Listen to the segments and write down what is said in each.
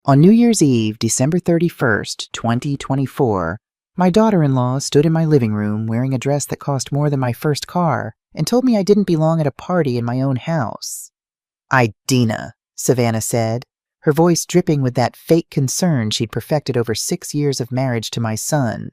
On New Year's Eve, December 31st, 2024, my daughter-in-law stood in my living room wearing a dress that cost more than my first car and told me I didn't belong at a party in my own house. "Dina," Savannah said, her voice dripping with that fake concern she'd perfected over 6 years of marriage to my son.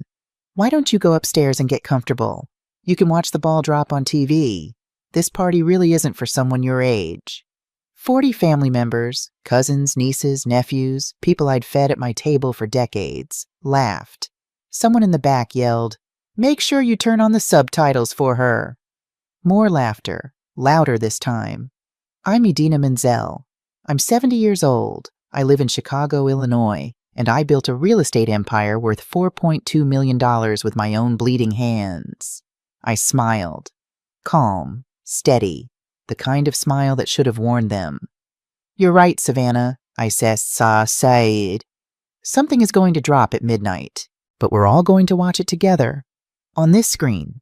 "Why don't you go upstairs and get comfortable? You can watch the ball drop on TV. This party really isn't for someone your age." 40 family members, cousins, nieces, nephews, people I'd fed at my table for decades, laughed. Someone in the back yelled, "Make sure you turn on the subtitles for her." More laughter, louder this time. "I'm Idina Menzel. I'm 70 years old. I live in Chicago, Illinois, and I built a real estate empire worth $4.2 million with my own bleeding hands." I smiled. Calm, steady, the kind of smile that should have warned them. "You're right, Savannah," I said. "Something is going to drop at midnight, but we're all going to watch it together. On this screen."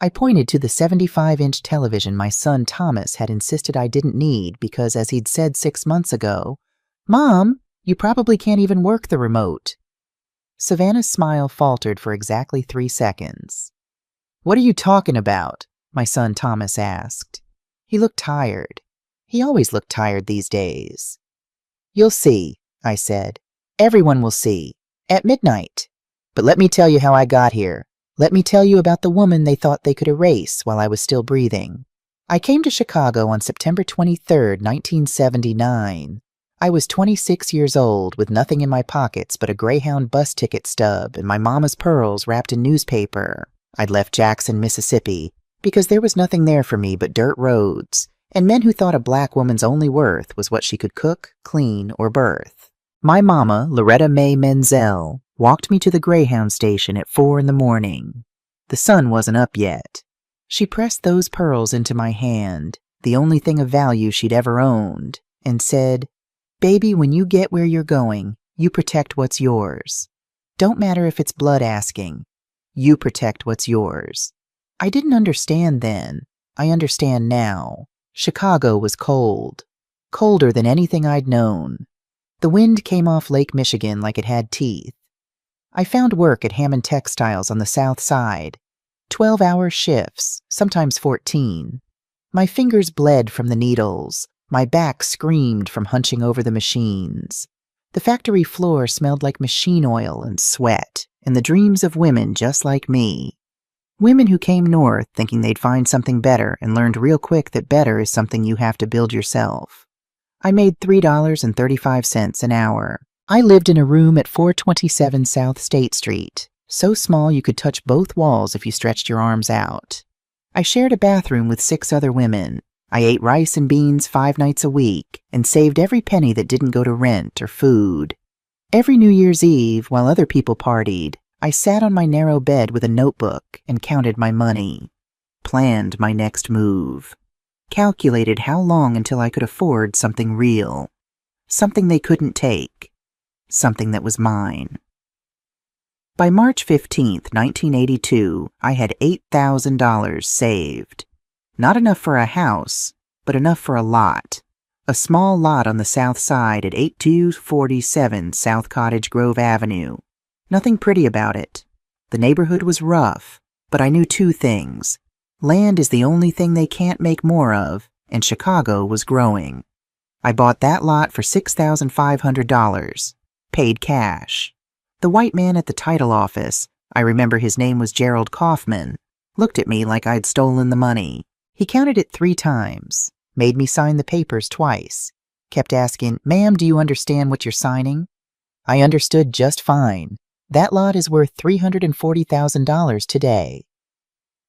I pointed to the 75-inch television my son Thomas had insisted I didn't need because, as he'd said 6 months ago, "Mom, you probably can't even work the remote." Savannah's smile faltered for exactly 3 seconds. "What are you talking about?" my son Thomas asked. He looked tired. He always looked tired these days. "You'll see," I said. "Everyone will see. At midnight. But let me tell you how I got here. Let me tell you about the woman they thought they could erase while I was still breathing. I came to Chicago on September 23rd, 1979. I was 26 years old with nothing in my pockets but a Greyhound bus ticket stub and my mama's pearls wrapped in newspaper. I'd left Jackson, Mississippi, because there was nothing there for me but dirt roads, and men who thought a black woman's only worth was what she could cook, clean, or birth. My mama, Loretta Mae Menzel, walked me to the Greyhound station at 4 in the morning. The sun wasn't up yet. She pressed those pearls into my hand, the only thing of value she'd ever owned, and said, "Baby, when you get where you're going, you protect what's yours. Don't matter if it's blood asking. You protect what's yours." I didn't understand then. I understand now. Chicago was cold. Colder than anything I'd known. The wind came off Lake Michigan like it had teeth. I found work at Hammond Textiles on the South Side. 12-hour shifts, sometimes 14. My fingers bled from the needles. My back screamed from hunching over the machines. The factory floor smelled like machine oil and sweat, and the dreams of women just like me. Women who came north thinking they'd find something better and learned real quick that better is something you have to build yourself. I made $3.35 an hour. I lived in a room at 427 South State Street, so small you could touch both walls if you stretched your arms out. I shared a bathroom with 6 other women. I ate rice and beans 5 nights a week and saved every penny that didn't go to rent or food. Every New Year's Eve, while other people partied, I sat on my narrow bed with a notebook and counted my money, planned my next move, calculated how long until I could afford something real, something they couldn't take, something that was mine. By March 15th, 1982, I had $8,000 saved. Not enough for a house, but enough for a lot. A small lot on the south side at 8247 South Cottage Grove Avenue. Nothing pretty about it. The neighborhood was rough, but I knew 2 things. Land is the only thing they can't make more of, and Chicago was growing. I bought that lot for $6,500, paid cash. The white man at the title office, I remember his name was Gerald Kaufman, looked at me like I'd stolen the money. He counted it 3 times, made me sign the papers twice, kept asking, "Ma'am, do you understand what you're signing?" I understood just fine. That lot is worth $340,000 today.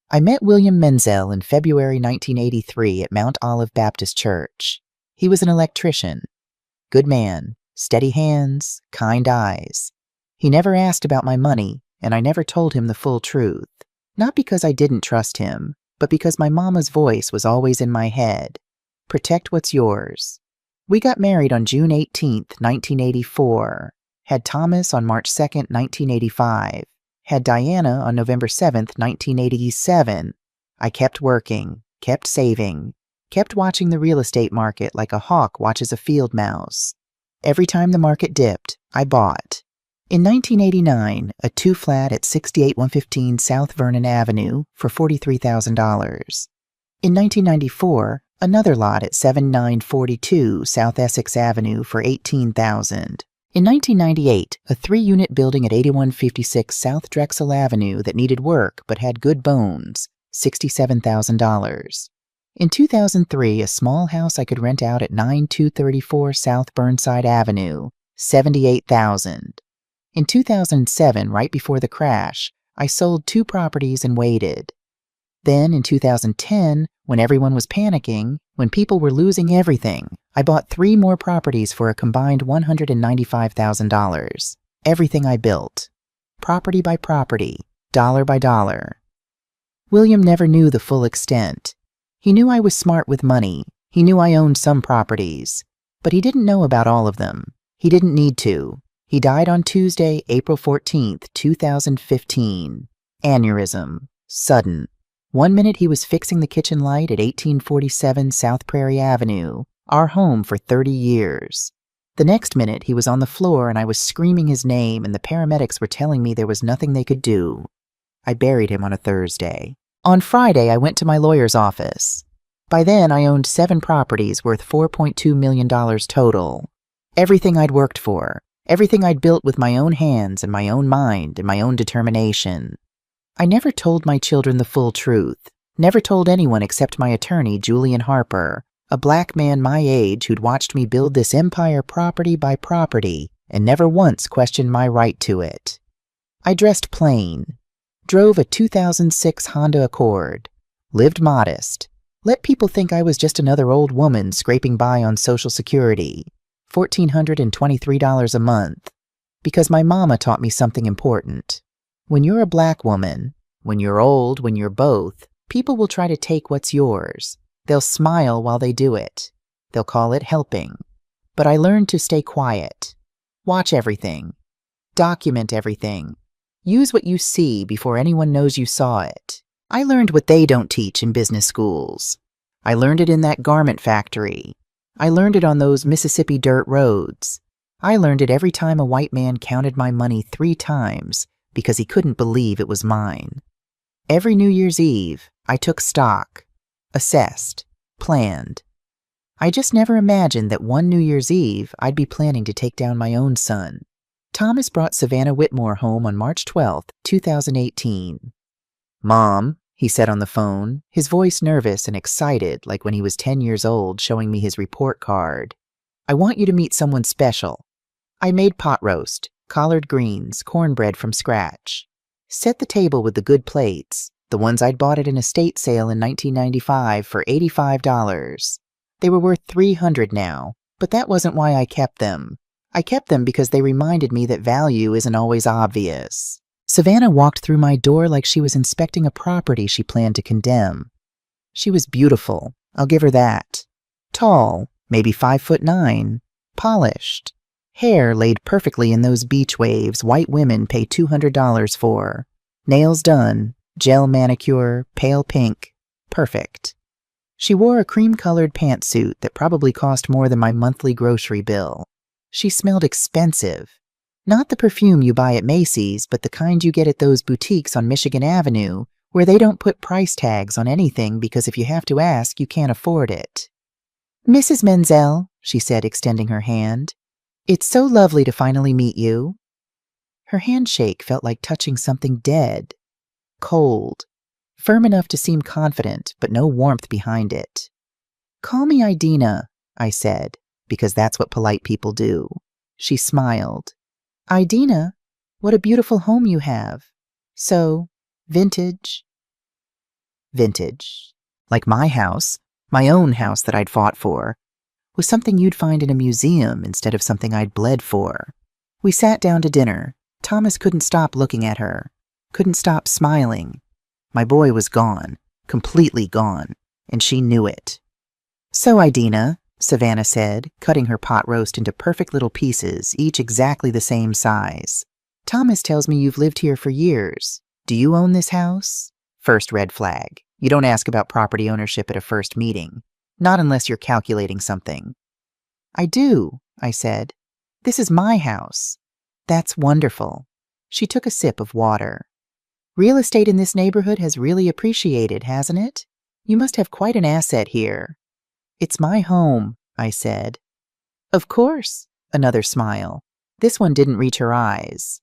I met William Menzel in February 1983 at Mount Olive Baptist Church. He was an electrician. Good man, steady hands, kind eyes. He never asked about my money, and I never told him the full truth. Not because I didn't trust him, but because my mama's voice was always in my head. Protect what's yours. We got married on June 18th, 1984. Had Thomas on March 2nd, 1985. Had Diana on November 7th, 1987. I kept working, kept saving, kept watching the real estate market like a hawk watches a field mouse. Every time the market dipped, I bought. In 1989, a 2-flat at 68115 South Vernon Avenue for $43,000. In 1994, another lot at 7942 South Essex Avenue for $18,000. In 1998, a 3-unit building at 8156 South Drexel Avenue that needed work but had good bones, $67,000. In 2003, a small house I could rent out at 9234 South Burnside Avenue, $78,000. In 2007, right before the crash, I sold 2 properties and waited. Then, in 2010, when everyone was panicking, when people were losing everything, I bought 3 more properties for a combined $195,000. Everything I built. Property by property, dollar by dollar. William never knew the full extent. He knew I was smart with money. He knew I owned some properties. But he didn't know about all of them. He didn't need to. He died on Tuesday, April 14th, 2015. Aneurysm. Sudden. 1 minute he was fixing the kitchen light at 1847 South Prairie Avenue, our home for 30 years. The next minute he was on the floor and I was screaming his name and the paramedics were telling me there was nothing they could do. I buried him on a Thursday. On Friday, I went to my lawyer's office. By then, I owned 7 properties worth $4.2 million total. Everything I'd worked for. Everything I'd built with my own hands and my own mind and my own determination. I never told my children the full truth. Never told anyone except my attorney, Julian Harper, a black man my age who'd watched me build this empire property by property and never once questioned my right to it. I dressed plain. Drove a 2006 Honda Accord. Lived modest. Let people think I was just another old woman scraping by on Social Security. $1,423 a month. Because my mama taught me something important. When you're a black woman, when you're old, when you're both, people will try to take what's yours. They'll smile while they do it. They'll call it helping. But I learned to stay quiet. Watch everything. Document everything. Use what you see before anyone knows you saw it. I learned what they don't teach in business schools. I learned it in that garment factory. I learned it on those Mississippi dirt roads. I learned it every time a white man counted my money 3 times because he couldn't believe it was mine. Every New Year's Eve, I took stock, assessed, planned. I just never imagined that one New Year's Eve I'd be planning to take down my own son. Thomas brought Savannah Whitmore home on March 12, 2018. "Mom," he said on the phone, his voice nervous and excited like when he was 10 years old showing me his report card. "I want you to meet someone special. I made pot roast, collard greens, cornbread from scratch. Set the table with the good plates, the ones I'd bought at an estate sale in 1995 for $85. They were worth $300 now, but that wasn't why I kept them. I kept them because they reminded me that value isn't always obvious." Savannah walked through my door like she was inspecting a property she planned to condemn. She was beautiful, I'll give her that. Tall, maybe 5'9", polished. Hair laid perfectly in those beach waves white women pay $200 for. Nails done, gel manicure, pale pink, perfect. She wore a cream-colored pantsuit that probably cost more than my monthly grocery bill. She smelled expensive. Not the perfume you buy at Macy's, but the kind you get at those boutiques on Michigan Avenue, where they don't put price tags on anything because if you have to ask, you can't afford it. "Mrs. Menzel," she said, extending her hand. "It's so lovely to finally meet you." Her handshake felt like touching something dead. Cold. Firm enough to seem confident, but no warmth behind it. "Call me Idina," I said, because that's what polite people do. She smiled. "Idina, what a beautiful home you have. So, vintage." Vintage. Like my house, my own house that I'd fought for, was something you'd find in a museum instead of something I'd bled for. We sat down to dinner. Thomas couldn't stop looking at her, couldn't stop smiling. My boy was gone, completely gone, and she knew it. "So, Idina," Savannah said, cutting her pot roast into perfect little pieces, each exactly the same size. "Thomas tells me you've lived here for years. Do you own this house?" First red flag. You don't ask about property ownership at a first meeting. Not unless you're calculating something. "I do," I said. This is my house. That's wonderful. She took a sip of water. Real estate in this neighborhood has really appreciated, hasn't it? You must have quite an asset here. It's my home, I said. Of course, another smile. This one didn't reach her eyes.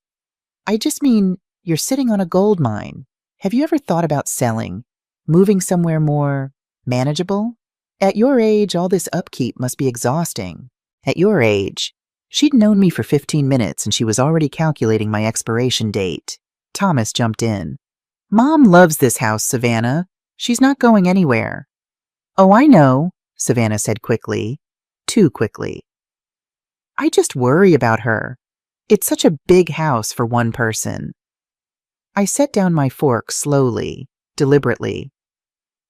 I just mean, you're sitting on a gold mine. Have you ever thought about selling, moving somewhere more manageable? At your age, all this upkeep must be exhausting. At your age, she'd known me for 15 minutes and she was already calculating my expiration date. Thomas jumped in. Mom loves this house, Savannah. She's not going anywhere. Oh, I know, Savannah said quickly. Too quickly. I just worry about her. It's such a big house for one person. I set down my fork slowly, deliberately.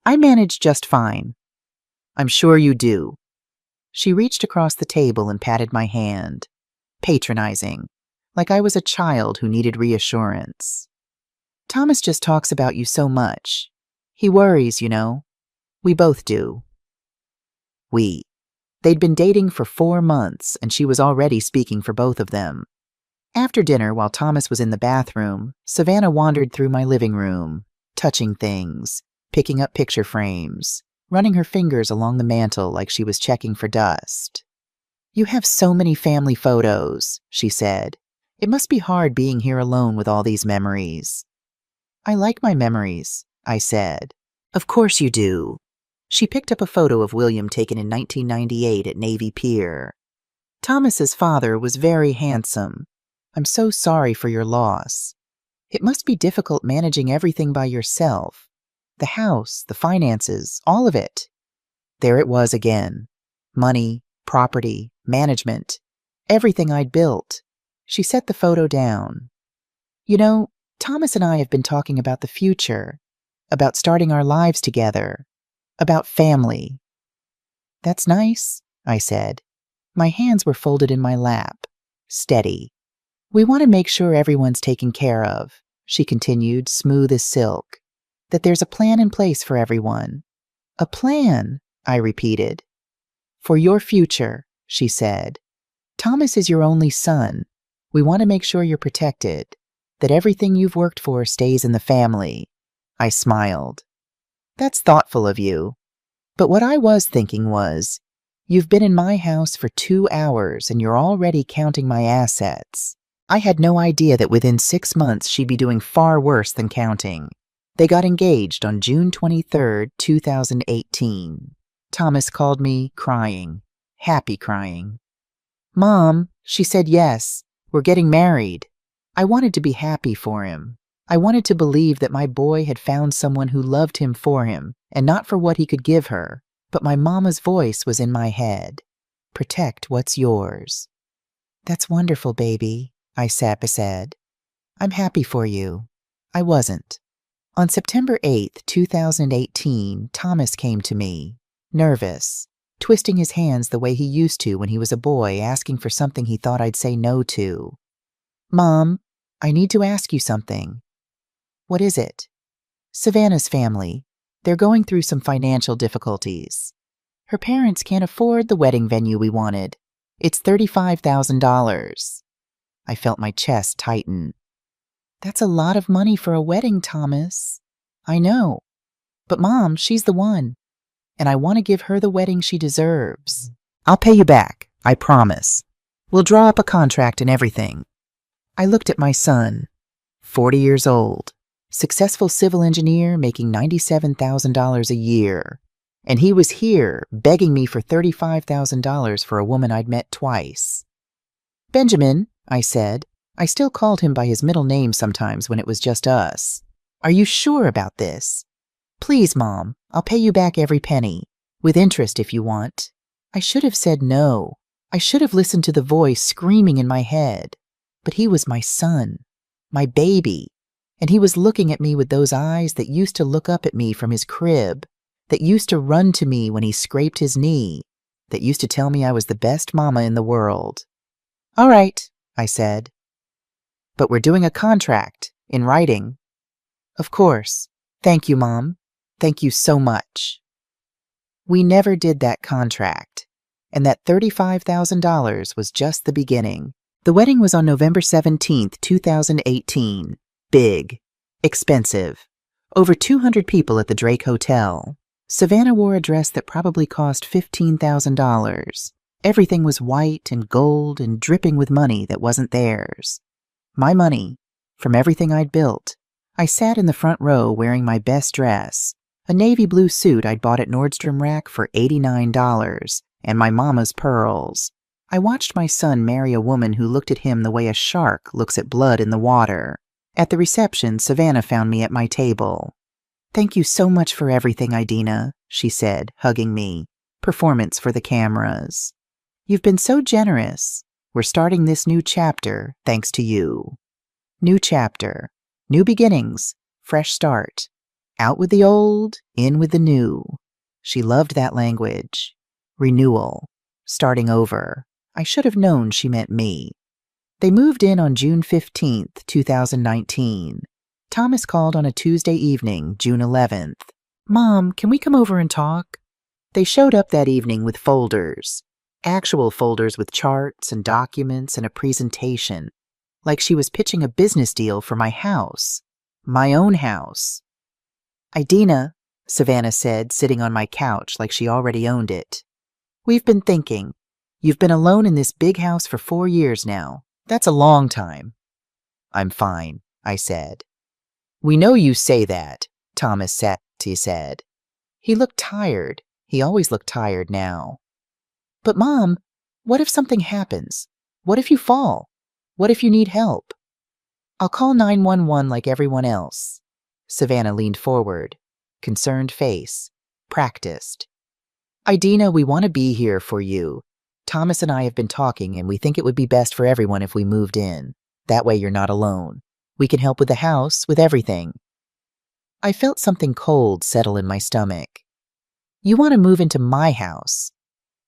I manage just fine. I'm sure you do. She reached across the table and patted my hand, patronizing, like I was a child who needed reassurance. Thomas just talks about you so much. He worries, you know. We both do. They'd been dating for 4 months, and she was already speaking for both of them. After dinner, while Thomas was in the bathroom, Savannah wandered through my living room, touching things, picking up picture frames, running her fingers along the mantel like she was checking for dust. You have so many family photos, she said. It must be hard being here alone with all these memories. I like my memories, I said. Of course you do. She picked up a photo of William taken in 1998 at Navy Pier. Thomas's father was very handsome. I'm so sorry for your loss. It must be difficult managing everything by yourself. The house, the finances, all of it. There it was again. Money, property, management, everything I'd built. She set the photo down. You know, Thomas and I have been talking about the future, about starting our lives together, about family. That's nice, I said. My hands were folded in my lap, steady. We want to make sure everyone's taken care of, she continued, smooth as silk, that there's a plan in place for everyone. A plan, I repeated. For your future, she said. Thomas is your only son. We want to make sure you're protected, that everything you've worked for stays in the family. I smiled. That's thoughtful of you. But what I was thinking was, you've been in my house for 2 hours and you're already counting my assets. I had no idea that within 6 months she'd be doing far worse than counting. They got engaged on June 23rd, 2018. Thomas called me crying, happy crying. Mom, she said yes, we're getting married. I wanted to be happy for him. I wanted to believe that my boy had found someone who loved him for him, and not for what he could give her, but my mama's voice was in my head. Protect what's yours. That's wonderful, baby, I said. I'm happy for you. I wasn't. On September 8th, 2018, Thomas came to me, nervous, twisting his hands the way he used to when he was a boy, asking for something he thought I'd say no to. Mom, I need to ask you something. What is it? Savannah's family. They're going through some financial difficulties. Her parents can't afford the wedding venue we wanted. It's $35,000. I felt my chest tighten. That's a lot of money for a wedding, Thomas. I know. But Mom, she's the one. And I want to give her the wedding she deserves. I'll pay you back, I promise. We'll draw up a contract and everything. I looked at my son, 40 years old, successful civil engineer making $97,000 a year. And he was here begging me for $35,000 for a woman I'd met twice. Benjamin, I said. I still called him by his middle name sometimes when it was just us. Are you sure about this? Please, Mom, I'll pay you back every penny, with interest if you want. I should have said no. I should have listened to the voice screaming in my head. But he was my son, my baby, and he was looking at me with those eyes that used to look up at me from his crib, that used to run to me when he scraped his knee, that used to tell me I was the best mama in the world. All right, I said. But we're doing a contract, in writing. Of course. Thank you, Mom. Thank you so much. We never did that contract. and that $35,000 was just the beginning. The wedding was on November 17th, 2018. Big. Expensive. Over 200 people at the Drake Hotel. Savannah wore a dress that probably cost $15,000. Everything was white and gold and dripping with money that wasn't theirs. My money, from everything I'd built. I sat in the front row wearing my best dress, a navy blue suit I'd bought at Nordstrom Rack for $89, and my mama's pearls. I watched my son marry a woman who looked at him the way a shark looks at blood in the water. At the reception, Savannah found me at my table. "Thank you so much for everything, Idina," she said, hugging me. "Performance for the cameras. You've been so generous. We're starting this new chapter thanks to you." New chapter. New beginnings. Fresh start. Out with the old, in with the new. She loved that language. Renewal. Starting over. I should have known she meant me. They moved in on June 15th, 2019. Thomas called on a Tuesday evening, June 11th. "Mom, can we come over and talk?" They showed up that evening with folders. Actual folders with charts and documents and a presentation. Like she was pitching a business deal for my house. My own house. "Idina," Savannah said, sitting on my couch like she already owned it. "We've been thinking. You've been alone in this big house for 4 years now. That's a long time." "I'm fine," I said. "We know you say that," Thomas said. He looked tired. He always looked tired now. "But Mom, what if something happens? What if you fall? What if you need help?" "I'll call 911 like everyone else." Savannah leaned forward. Concerned face. Practiced. "Idina, we want to be here for you. Thomas and I have been talking, and we think it would be best for everyone if we moved in. That way you're not alone. We can help with the house, with everything." I felt something cold settle in my stomach. "You want to move into my house."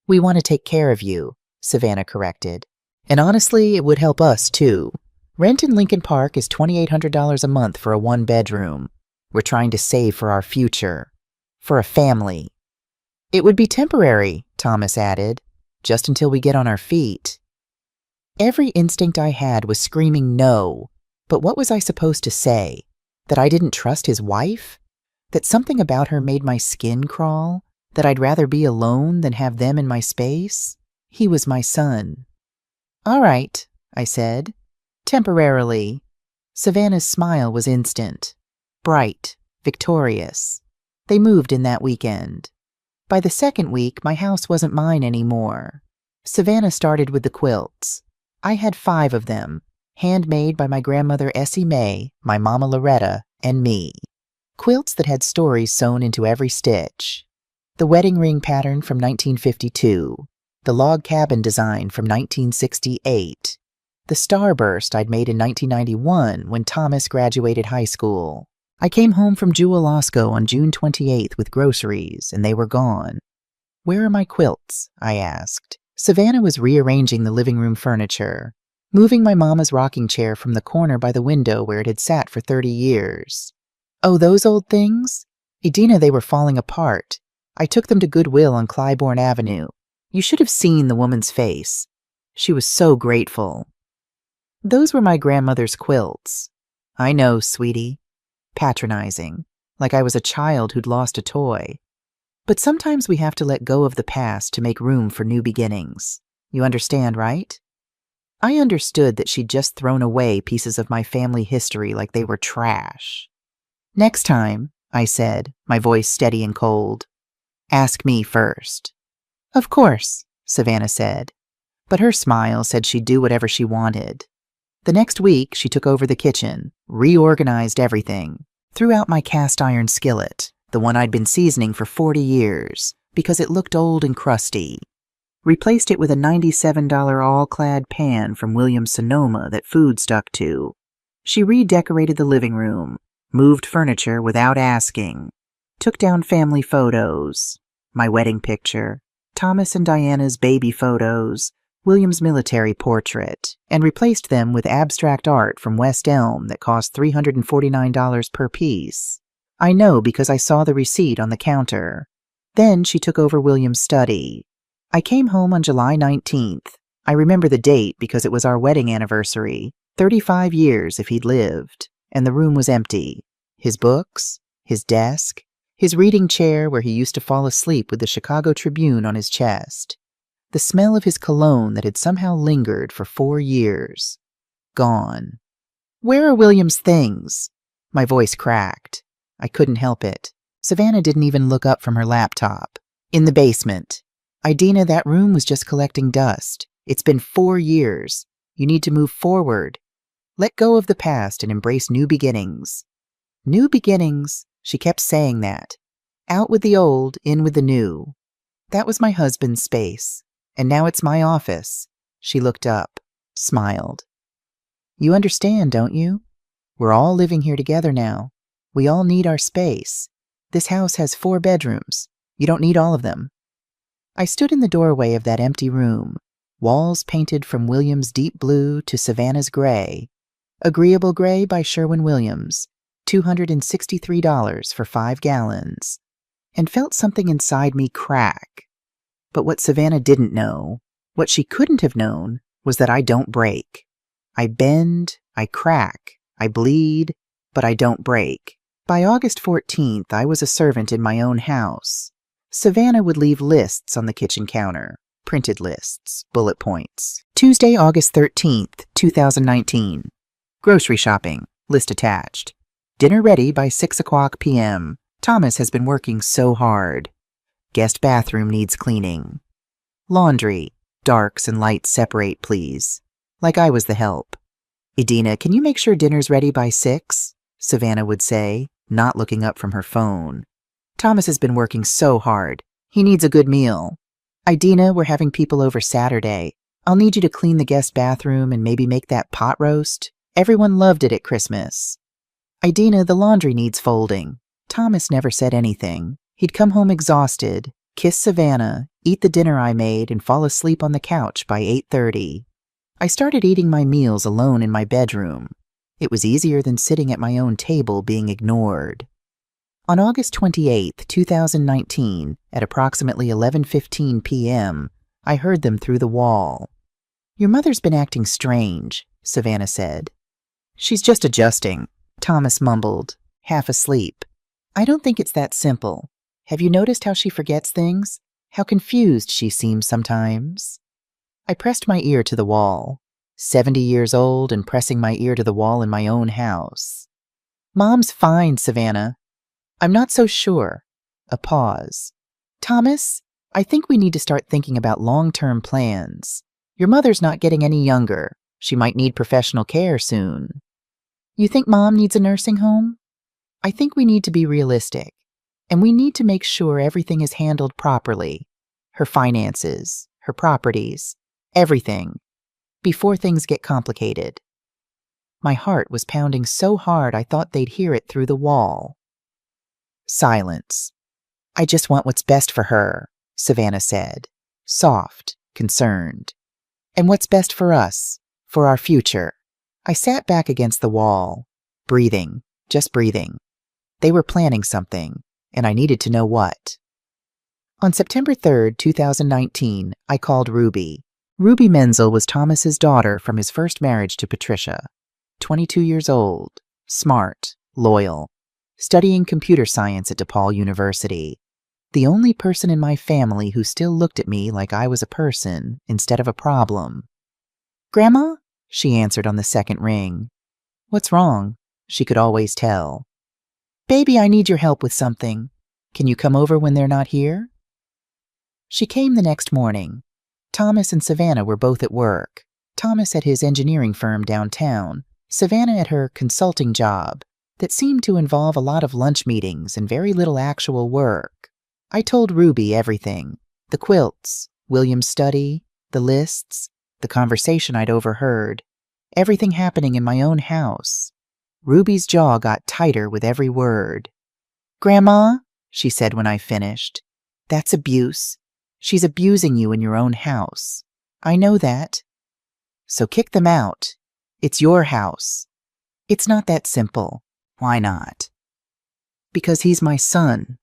"We want to take care of you," Savannah corrected. "And honestly, it would help us, too. Rent in Lincoln Park is $2,800 a month for a 1-bedroom. We're trying to save for our future. For a family." "It would be temporary," Thomas added. "Just until we get on our feet." Every instinct I had was screaming no. But what was I supposed to say? That I didn't trust his wife? That something about her made my skin crawl? That I'd rather be alone than have them in my space? He was my son. "All right," I said. "Temporarily." Savannah's smile was instant. Bright. Victorious. They moved in that weekend. By the second week, my house wasn't mine anymore. Savannah started with the quilts. I had 5 of them, handmade by my grandmother Essie Mae, my mama Loretta, and me. Quilts that had stories sewn into every stitch. The wedding ring pattern from 1952. The log cabin design from 1968. The starburst I'd made in 1991 when Thomas graduated high school. I came home from Jewel Osco on June 28th with groceries, and they were gone. "Where are my quilts?" I asked. Savannah was rearranging the living room furniture, moving my mama's rocking chair from the corner by the window where it had sat for 30 years. "Oh, those old things? Idina, they were falling apart. I took them to Goodwill on Clybourne Avenue. You should have seen the woman's face. She was so grateful." "Those were my grandmother's quilts." "I know, sweetie." Patronizing, like I was a child who'd lost a toy. But sometimes we have to let go of the past to make room for new beginnings. You understand, right? I understood that she'd just thrown away pieces of my family history like they were trash. "Next time," I said, my voice steady and cold, "ask me first." "Of course," Savannah said, but her smile said she'd do whatever she wanted. The next week, she took over the kitchen, reorganized everything, threw out my cast iron skillet, the one I'd been seasoning for 40 years, because it looked old and crusty. Replaced it with a $97 all-clad pan from Williams-Sonoma that food stuck to. She redecorated the living room, moved furniture without asking, took down family photos, my wedding picture, Thomas and Diana's baby photos, William's military portrait, and replaced them with abstract art from West Elm that cost $349 per piece. I know because I saw the receipt on the counter. Then she took over William's study. I came home on July 19th. I remember the date because it was our wedding anniversary. 35 years if he'd lived. And the room was empty. His books, his desk, his reading chair where he used to fall asleep with the Chicago Tribune on his chest. The smell of his cologne that had somehow lingered for 4 years. Gone. Where are William's things? My voice cracked. I couldn't help it. Savannah didn't even look up from her laptop. In the basement. Idina, that room was just collecting dust. It's been 4 years. You need to move forward. Let go of the past and embrace new beginnings. New beginnings. She kept saying that. Out with the old, in with the new. That was my husband's space. And now it's my office. She looked up, smiled. You understand, don't you? We're all living here together now. We all need our space. This house has 4 bedrooms. You don't need all of them. I stood in the doorway of that empty room, walls painted from Williams' deep blue to Savannah's gray. Agreeable Gray by Sherwin-Williams, $263 for 5 gallons, and felt something inside me crack. But what Savannah didn't know, what she couldn't have known, was that I don't break. I bend, I crack, I bleed, but I don't break. By August 14th, I was a servant in my own house. Savannah would leave lists on the kitchen counter, printed lists, bullet points. Tuesday, August 13th, 2019. Grocery shopping, list attached. Dinner ready by 6 o'clock p.m. Thomas has been working so hard. Guest bathroom needs cleaning. Laundry, darks and lights separate, please. Like I was the help. Idina, can you make sure dinner's ready by 6? Savannah would say, not looking up from her phone. Thomas has been working so hard. He needs a good meal. Idina, we're having people over Saturday. I'll need you to clean the guest bathroom and maybe make that pot roast. Everyone loved it at Christmas. Idina, the laundry needs folding. Thomas never said anything. He'd come home exhausted, kiss Savannah, eat the dinner I made, and fall asleep on the couch by 8:30. I started eating my meals alone in my bedroom. It was easier than sitting at my own table being ignored. On August 28, 2019, at approximately 11:15 p.m., I heard them through the wall. Your mother's been acting strange, Savannah said. She's just adjusting, Thomas mumbled, half asleep. I don't think it's that simple. Have you noticed how she forgets things? How confused she seems sometimes? I pressed my ear to the wall. 70 years old and pressing my ear to the wall in my own house. Mom's fine, Savannah. I'm not so sure. A pause. Thomas, I think we need to start thinking about long-term plans. Your mother's not getting any younger. She might need professional care soon. You think Mom needs a nursing home? I think we need to be realistic. And we need to make sure everything is handled properly. Her finances, her properties, everything. Before things get complicated. My heart was pounding so hard I thought they'd hear it through the wall. Silence. I just want what's best for her, Savannah said, soft, concerned. And what's best for us, for our future. I sat back against the wall, breathing, just breathing. They were planning something, and I needed to know what. On September 3rd, 2019, I called Ruby. Ruby Menzel was Thomas's daughter from his first marriage to Patricia. 22 years old, smart, loyal, studying computer science at DePaul University. The only person in my family who still looked at me like I was a person instead of a problem. Grandma? She answered on the second ring. What's wrong? She could always tell. Baby, I need your help with something. Can you come over when they're not here? She came the next morning. Thomas and Savannah were both at work. Thomas at his engineering firm downtown, Savannah at her consulting job that seemed to involve a lot of lunch meetings and very little actual work. I told Ruby everything. The quilts, William's study, the lists, the conversation I'd overheard, everything happening in my own house. Ruby's jaw got tighter with every word. Grandma, she said when I finished, that's abuse. She's abusing you in your own house. I know that. So kick them out. It's your house. It's not that simple. Why not? Because he's my son.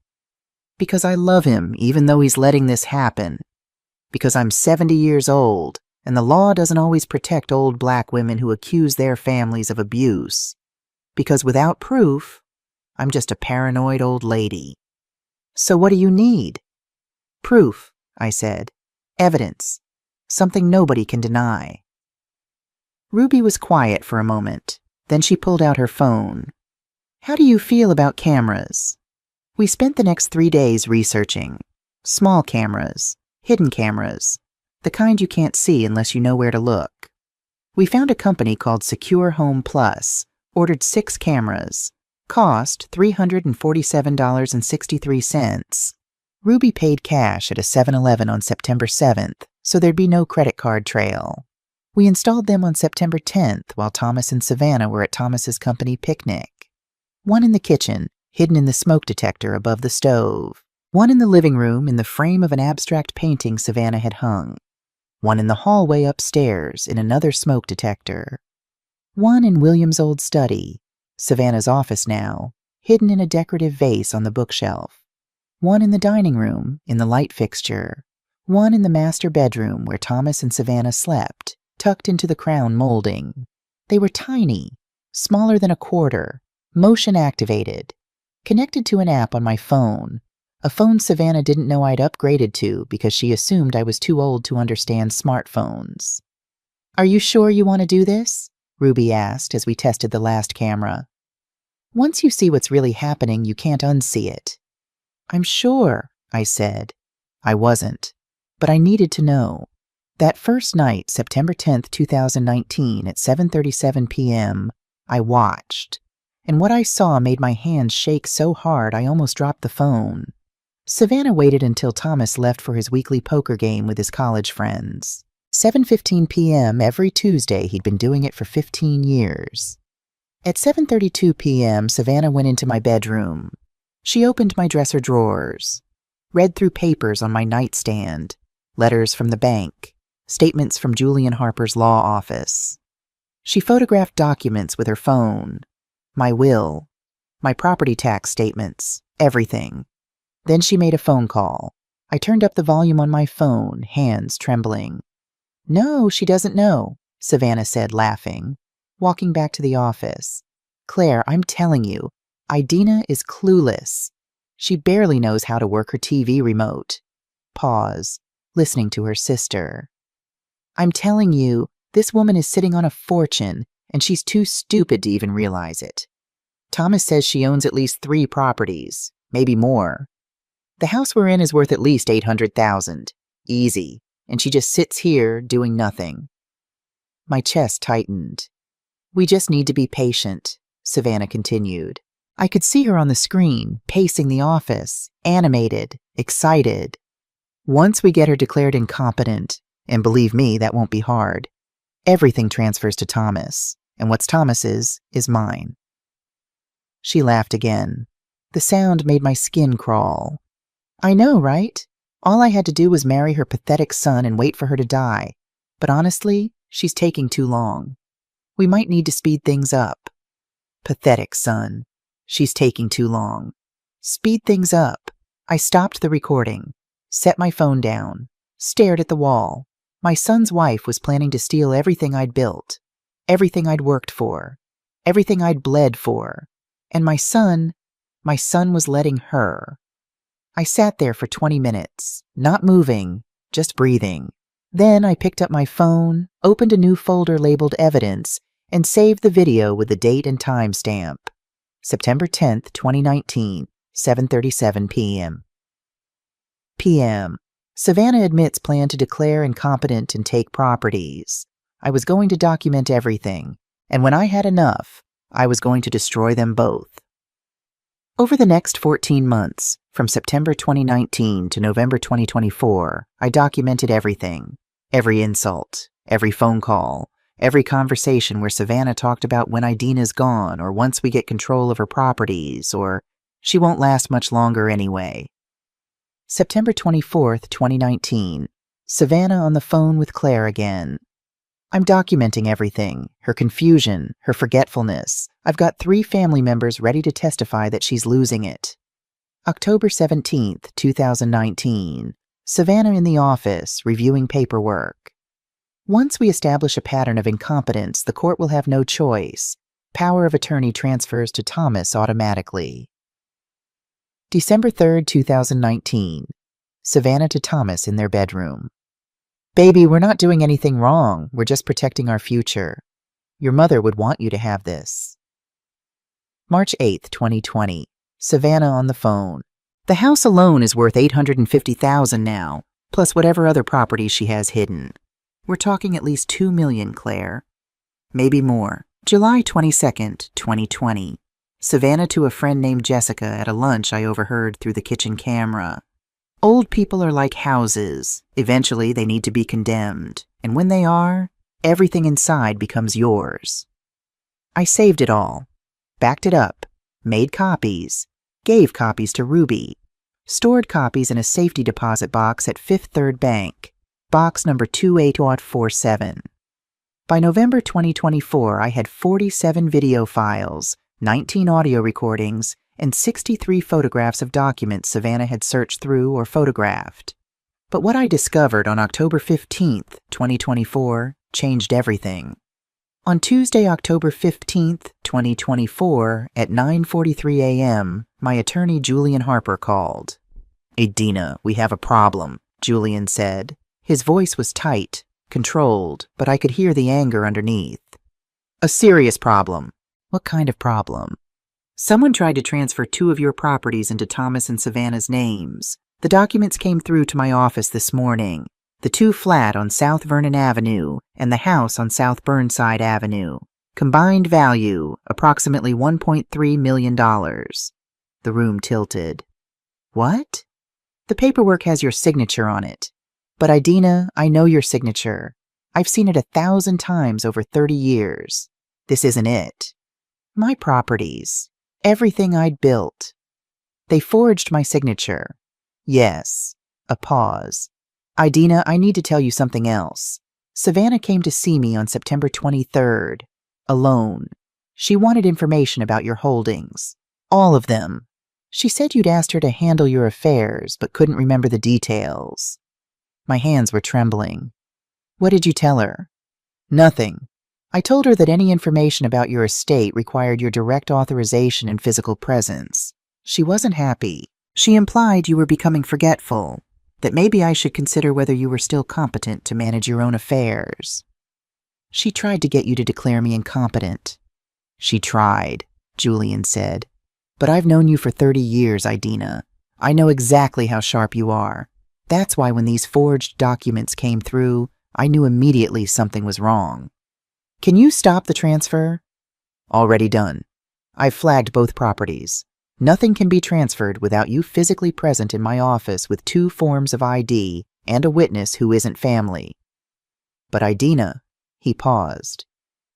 Because I love him even though he's letting this happen. Because I'm 70 years old, and the law doesn't always protect old black women who accuse their families of abuse. Because without proof, I'm just a paranoid old lady. So what do you need? Proof, I said. Evidence. Something nobody can deny. Ruby was quiet for a moment. Then she pulled out her phone. How do you feel about cameras? We spent the next 3 days researching. Small cameras, hidden cameras, the kind you can't see unless you know where to look. We found a company called Secure Home Plus, ordered 6 cameras, cost $347.63. Ruby paid cash at a 7-Eleven on September 7th, so there'd be no credit card trail. We installed them on September 10th while Thomas and Savannah were at Thomas's company picnic. One in the kitchen, hidden in the smoke detector above the stove. One in the living room in the frame of an abstract painting Savannah had hung. One in the hallway upstairs in another smoke detector. One in William's old study, Savannah's office now, hidden in a decorative vase on the bookshelf. One in the dining room in the light fixture. One in the master bedroom where Thomas and Savannah slept, tucked into the crown molding. They were tiny, smaller than a quarter, motion-activated, connected to an app on my phone, a phone Savannah didn't know I'd upgraded to because she assumed I was too old to understand smartphones. Are you sure you want to do this? Ruby asked as we tested the last camera. Once you see what's really happening, you can't unsee it. I'm sure, I said. I wasn't, but I needed to know. That first night, September 10th, 2019, at 7:37 p.m., I watched, and what I saw made my hands shake so hard I almost dropped the phone. Savannah waited until Thomas left for his weekly poker game with his college friends. 7:15 p.m. every Tuesday, he'd been doing it for 15 years. At 7:32 p.m., Savannah went into my bedroom. She opened my dresser drawers, read through papers on my nightstand, letters from the bank, statements from Julian Harper's law office. She photographed documents with her phone, my will, my property tax statements, everything. Then she made a phone call. I turned up the volume on my phone, hands trembling. No, she doesn't know, Savannah said, laughing, walking back to the office. Claire, I'm telling you, Idina is clueless. She barely knows how to work her TV remote. Pause, listening to her sister. I'm telling you, this woman is sitting on a fortune, and she's too stupid to even realize it. Thomas says she owns at least 3 properties, maybe more. The house we're in is worth at least $800,000. Easy. And she just sits here doing nothing. My chest tightened. We just need to be patient, Savannah continued. I could see her on the screen, pacing the office, animated, excited. Once we get her declared incompetent, and believe me, that won't be hard, everything transfers to Thomas, and what's Thomas's is mine. She laughed again. The sound made my skin crawl. I know, right? All I had to do was marry her pathetic son and wait for her to die. But honestly, she's taking too long. We might need to speed things up. Pathetic son. She's taking too long. Speed things up. I stopped the recording, set my phone down, stared at the wall. My son's wife was planning to steal everything I'd built, everything I'd worked for, everything I'd bled for. And my son was letting her. I sat there for 20 minutes, not moving, just breathing. Then I picked up my phone, opened a new folder labeled Evidence, and saved the video with the date and time stamp. September 10th, 2019, 7:37 p.m. p.m. Savannah admits plan to declare incompetent and take properties. I was going to document everything, and when I had enough, I was going to destroy them both. Over the next 14 months, from September 2019 to November 2024, I documented everything. Every insult, every phone call, every conversation where Savannah talked about when Idina's gone, or once we get control of her properties, or she won't last much longer anyway. September 24th, 2019, Savannah on the phone with Claire again. I'm documenting everything, her confusion, her forgetfulness. I've got 3 family members ready to testify that she's losing it. October 17th, 2019. Savannah in the office, reviewing paperwork. Once we establish a pattern of incompetence, the court will have no choice. Power of attorney transfers to Thomas automatically. December 3rd, 2019. Savannah to Thomas in their bedroom. Baby, we're not doing anything wrong. We're just protecting our future. Your mother would want you to have this. March 8th, 2020. Savannah on the phone. The house alone is worth $850,000 now, plus whatever other properties she has hidden. We're talking at least $2 million, Claire. Maybe more. July 22nd, 2020. Savannah to a friend named Jessica at a lunch I overheard through the kitchen camera. Old people are like houses. Eventually, they need to be condemned. And when they are, everything inside becomes yours. I saved it all, backed it up, made copies, gave copies to Ruby, stored copies in a safety deposit box at Fifth Third Bank, box number 28047. By November 2024, I had 47 video files, 19 audio recordings, and 63 photographs of documents Savannah had searched through or photographed. But what I discovered on October 15th, 2024, changed everything. On Tuesday, October 15th, 2024, at 9:43 a.m., my attorney Julian Harper called. "Adina, we have a problem," Julian said. His voice was tight, controlled, but I could hear the anger underneath. "A serious problem." "What kind of problem?" "Someone tried to transfer 2 of your properties into Thomas and Savannah's names. The documents came through to my office this morning. The 2 flat on South Vernon Avenue and the house on South Burnside Avenue. Combined value, approximately $1.3 million. The room tilted. "What?" "The paperwork has your signature on it. But Adina, I know your signature. I've seen it 1,000 times over 30 years. This isn't it. My properties. Everything I'd built. They forged my signature." "Yes." A pause. "Adina, I need to tell you something else. Savannah came to see me on September 23rd. Alone. She wanted information about your holdings. All of them. She said you'd asked her to handle your affairs, but couldn't remember the details." My hands were trembling. "What did you tell her?" "Nothing. I told her that any information about your estate required your direct authorization and physical presence. She wasn't happy. She implied you were becoming forgetful, that maybe I should consider whether you were still competent to manage your own affairs. She tried to get you to declare me incompetent." "She tried," Julian said. "But I've known you for 30 years, Adina. I know exactly how sharp you are. That's why when these forged documents came through, I knew immediately something was wrong. Can you stop the transfer?" "Already done. I've flagged both properties. Nothing can be transferred without you physically present in my office with 2 forms of ID and a witness who isn't family." "But Adina," he paused,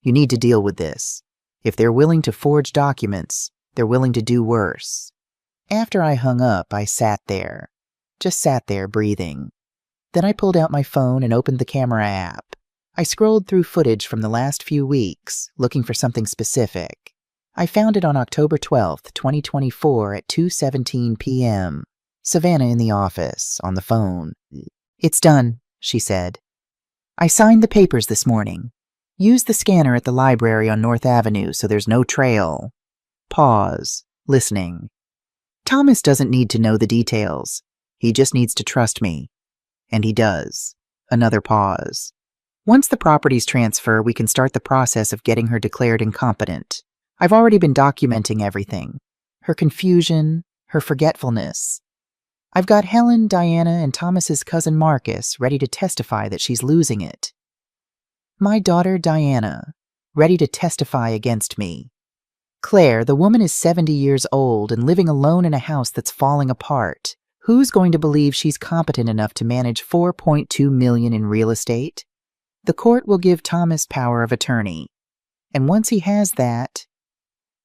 "you need to deal with this. If they're willing to forge documents, they're willing to do worse." After I hung up, I sat there. Just sat there, breathing. Then I pulled out my phone and opened the camera app. I scrolled through footage from the last few weeks, looking for something specific. I found it on October 12th, 2024 at 2:17 p.m. Savannah in the office, on the phone. "It's done," she said. "I signed the papers this morning. Use the scanner at the library on North Avenue so there's no trail." Pause, listening. "Thomas doesn't need to know the details. He just needs to trust me." And he does. Another pause. "Once the properties transfer, we can start the process of getting her declared incompetent. I've already been documenting everything. Her confusion, her forgetfulness. I've got Helen, Diana, and Thomas's cousin Marcus ready to testify that she's losing it. My daughter Diana, ready to testify against me. Claire, the woman is 70 years old and living alone in a house that's falling apart. Who's going to believe she's competent enough to manage $4.2 million in real estate? The court will give Thomas power of attorney. And once he has that..."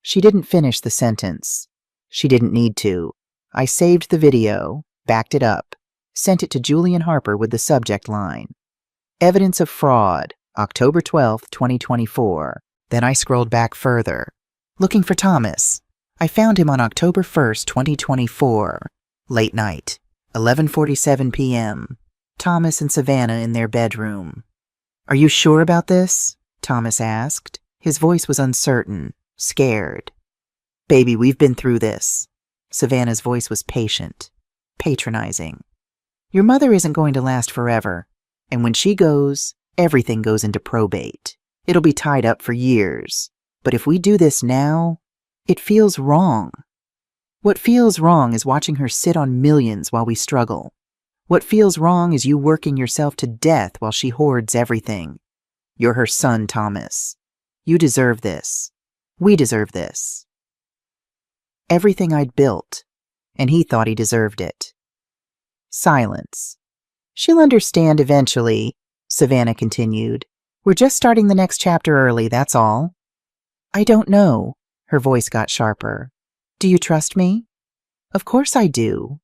She didn't finish the sentence. She didn't need to. I saved the video, backed it up, sent it to Julian Harper with the subject line. "Evidence of fraud, October 12th, 2024. Then I scrolled back further. Looking for Thomas. I found him on October 1st, 2024. Late night. 11:47 p.m. Thomas and Savannah in their bedroom. "Are you sure about this?" Thomas asked. His voice was uncertain, scared. "Baby, we've been through this." Savannah's voice was patient, patronizing. "Your mother isn't going to last forever, and when she goes, everything goes into probate. It'll be tied up for years. But if we do this now, it feels wrong. What feels wrong is watching her sit on millions while we struggle. What feels wrong is you working yourself to death while she hoards everything. You're her son, Thomas. You deserve this. We deserve this." Everything I'd built, and he thought he deserved it. Silence. "She'll understand eventually," Savannah continued. "We're just starting the next chapter early, that's all." "I don't know." Her voice got sharper. "Do you trust me?" "Of course I do."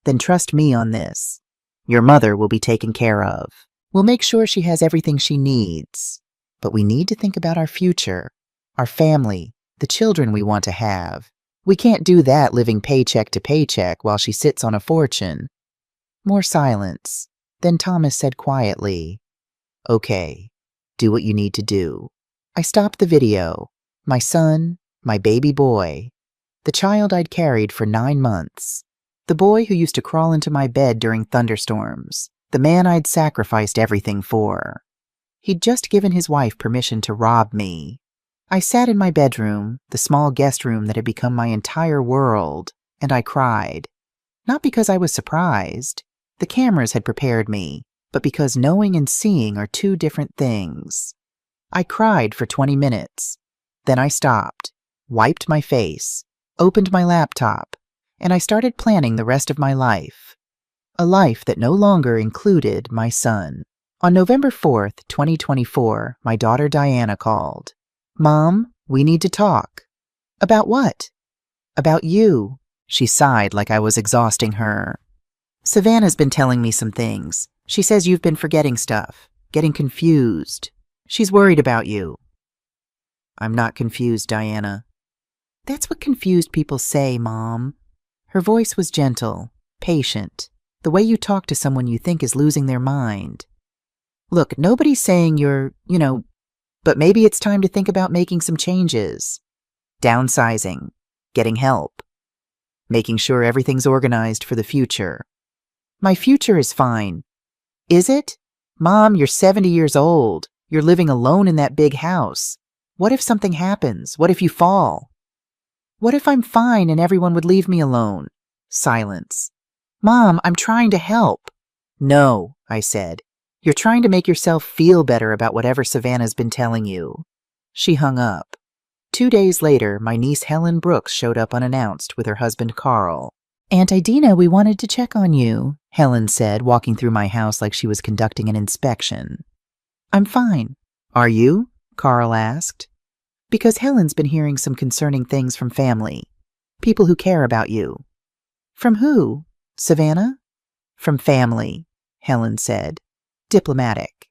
"Then trust me on this. Your mother will be taken care of. We'll make sure she has everything she needs. But we need to think about our future, our family, the children we want to have. We can't do that living paycheck to paycheck while she sits on a fortune." More silence. Then Thomas said quietly, "Okay, do what you need to do." I stopped the video. My son, my baby boy, the child I'd carried for 9 months, the boy who used to crawl into my bed during thunderstorms, the man I'd sacrificed everything for. He'd just given his wife permission to rob me. I sat in my bedroom, the small guest room that had become my entire world, and I cried. Not because I was surprised. The cameras had prepared me, but because knowing and seeing are two different things. I cried for 20 minutes. Then I stopped, wiped my face, opened my laptop, and I started planning the rest of my life. A life that no longer included my son. On November 4th, 2024, my daughter Diana called. "Mom, we need to talk." "About what?" "About you." She sighed like I was exhausting her. "Savannah's been telling me some things. She says you've been forgetting stuff, getting confused. She's worried about you." "I'm not confused, Diana." "That's what confused people say, Mom." Her voice was gentle, patient, the way you talk to someone you think is losing their mind. "Look, nobody's saying you're, but maybe it's time to think about making some changes. Downsizing, getting help, making sure everything's organized for the future." "My future is fine." "Is it? Mom, you're 70 years old. You're living alone in that big house. What if something happens? What if you fall?" "What if I'm fine and everyone would leave me alone?" Silence. "Mom, I'm trying to help." "No," I said. "You're trying to make yourself feel better about whatever Savannah's been telling you." She hung up. 2 days later, my niece Helen Brooks showed up unannounced with her husband Carl. "Aunt Idina, we wanted to check on you," Helen said, walking through my house like she was conducting an inspection. "I'm fine." "Are you?" Carl asked. "Because Helen's been hearing some concerning things from family. People who care about you." "From who? Savannah?" "From family," Helen said. Diplomatic.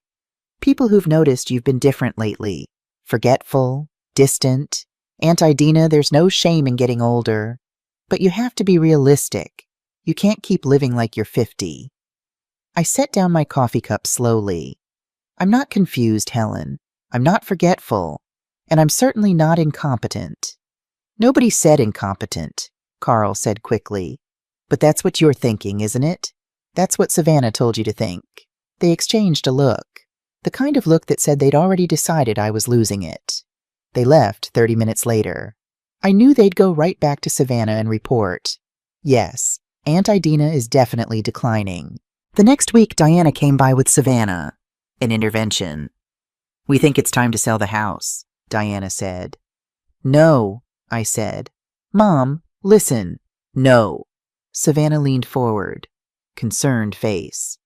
"People who've noticed you've been different lately. Forgetful, distant. Aunt Idina, there's no shame in getting older. But you have to be realistic. You can't keep living like you're 50. I set down my coffee cup slowly. "I'm not confused, Helen. I'm not forgetful. And I'm certainly not incompetent." "Nobody said incompetent," Carl said quickly. "But that's what you're thinking, isn't it? That's what Savannah told you to think." They exchanged a look, the kind of look that said they'd already decided I was losing it. They left 30 minutes later. I knew they'd go right back to Savannah and report. Yes, Aunt Idina is definitely declining. The next week, Diana came by with Savannah. An intervention. "We think it's time to sell the house," Diana said. "No," I said. "Mom, listen." "No." Savannah leaned forward. Concerned face.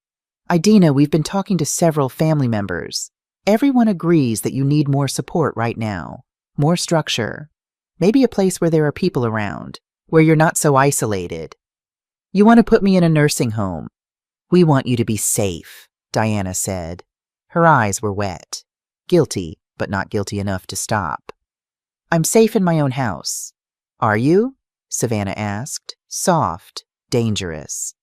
"Idina, we've been talking to several family members. Everyone agrees that you need more support right now. More structure. Maybe a place where there are people around, where you're not so isolated. You want to put me in a nursing home. We want you to be safe," Diana said. Her eyes were wet. Guilty, but not guilty enough to stop. "I'm safe in my own house." "Are you?" Savannah asked. Soft, dangerous.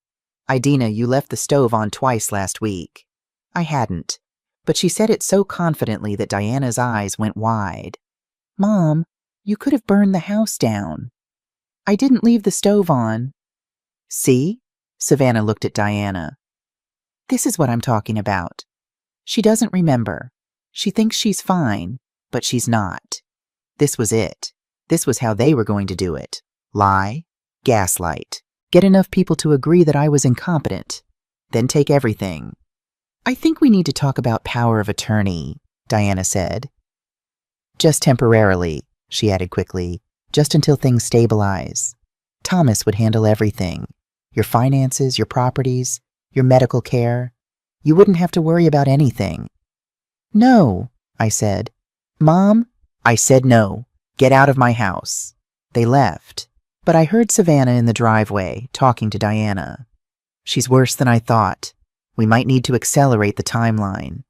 Idina, you left the stove on twice last week. I hadn't, but she said it so confidently that Diana's eyes went wide. Mom, you could have burned the house down. I didn't leave the stove on. See? Savannah looked at Diana. This is what I'm talking about. She doesn't remember. She thinks she's fine, but she's not. This was it. This was how they were going to do it. Lie, gaslight, get enough people to agree that I was incompetent, then take everything. I think we need to talk about power of attorney, Diana said. Just temporarily, she added quickly, just until things stabilize. Thomas would handle everything. Your finances, your properties, your medical care. You wouldn't have to worry about anything. No, I said. Mom, I said no. Get out of my house. They left, but I heard Savannah in the driveway talking to Diana. She's worse than I thought. We might need to accelerate the timeline.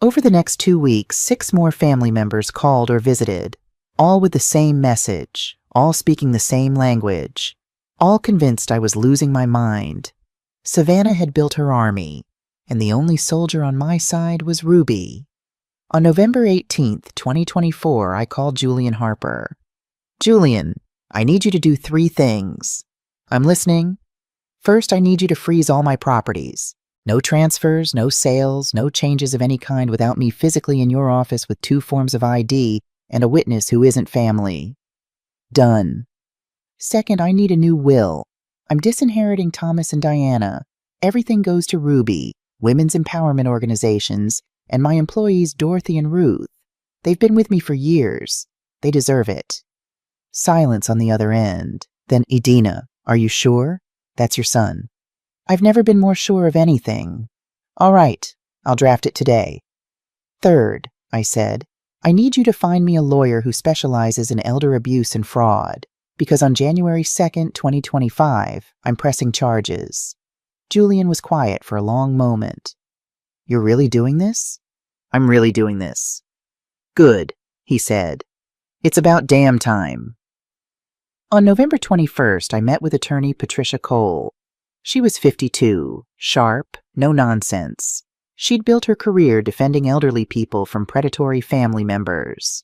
Over the next 2 weeks, 6 more family members called or visited, all with the same message, all speaking the same language, all convinced I was losing my mind. Savannah had built her army, and the only soldier on my side was Ruby. On November 18th, 2024, I called Julian Harper. Julian, I need you to do 3 things. I'm listening. First, I need you to freeze all my properties. No transfers, no sales, no changes of any kind without me physically in your office with 2 forms of ID and a witness who isn't family. Done. Second, I need a new will. I'm disinheriting Thomas and Diana. Everything goes to Ruby, women's empowerment organizations, and my employees Dorothy and Ruth. They've been with me for years. They deserve it. Silence on the other end. Then, Idina, are you sure? That's your son. I've never been more sure of anything. All right, I'll draft it today. Third, I said, I need you to find me a lawyer who specializes in elder abuse and fraud, because on January 2nd, 2025, I'm pressing charges. Julian was quiet for a long moment. You're really doing this? I'm really doing this. Good, he said. It's about damn time. On November 21st, I met with attorney Patricia Cole. She was 52, sharp, no nonsense. She'd built her career defending elderly people from predatory family members.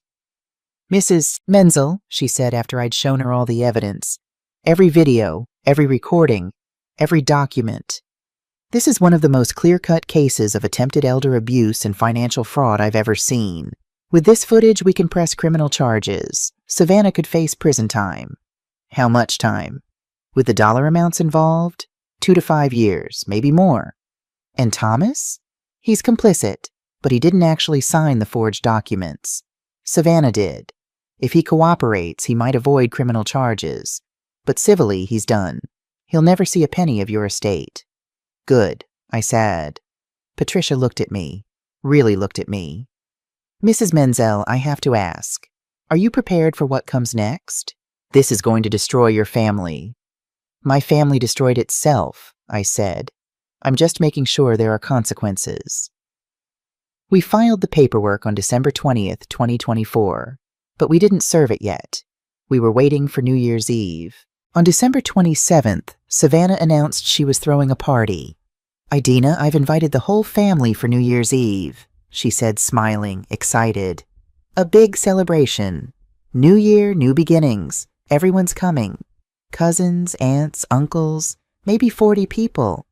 Mrs. Menzel, she said after I'd shown her all the evidence, every video, every recording, every document. This is one of the most clear-cut cases of attempted elder abuse and financial fraud I've ever seen. With this footage, we can press criminal charges. Savannah could face prison time. How much time? With the dollar amounts involved? 2 to 5 years, maybe more. And Thomas? He's complicit, but he didn't actually sign the forged documents. Savannah did. If he cooperates, he might avoid criminal charges, but civilly he's done. He'll never see a penny of your estate. Good, I said. Patricia looked at me, really looked at me. Mrs. Menzel, I have to ask, are you prepared for what comes next? This is going to destroy your family. My family destroyed itself, I said. I'm just making sure there are consequences. We filed the paperwork on December 20th, 2024, but we didn't serve it yet. We were waiting for New Year's Eve. On December 27th, Savannah announced she was throwing a party. Idina, I've invited the whole family for New Year's Eve, she said, smiling, excited. A big celebration. New year, new beginnings. Everyone's coming. Cousins, aunts, uncles, maybe 40 people.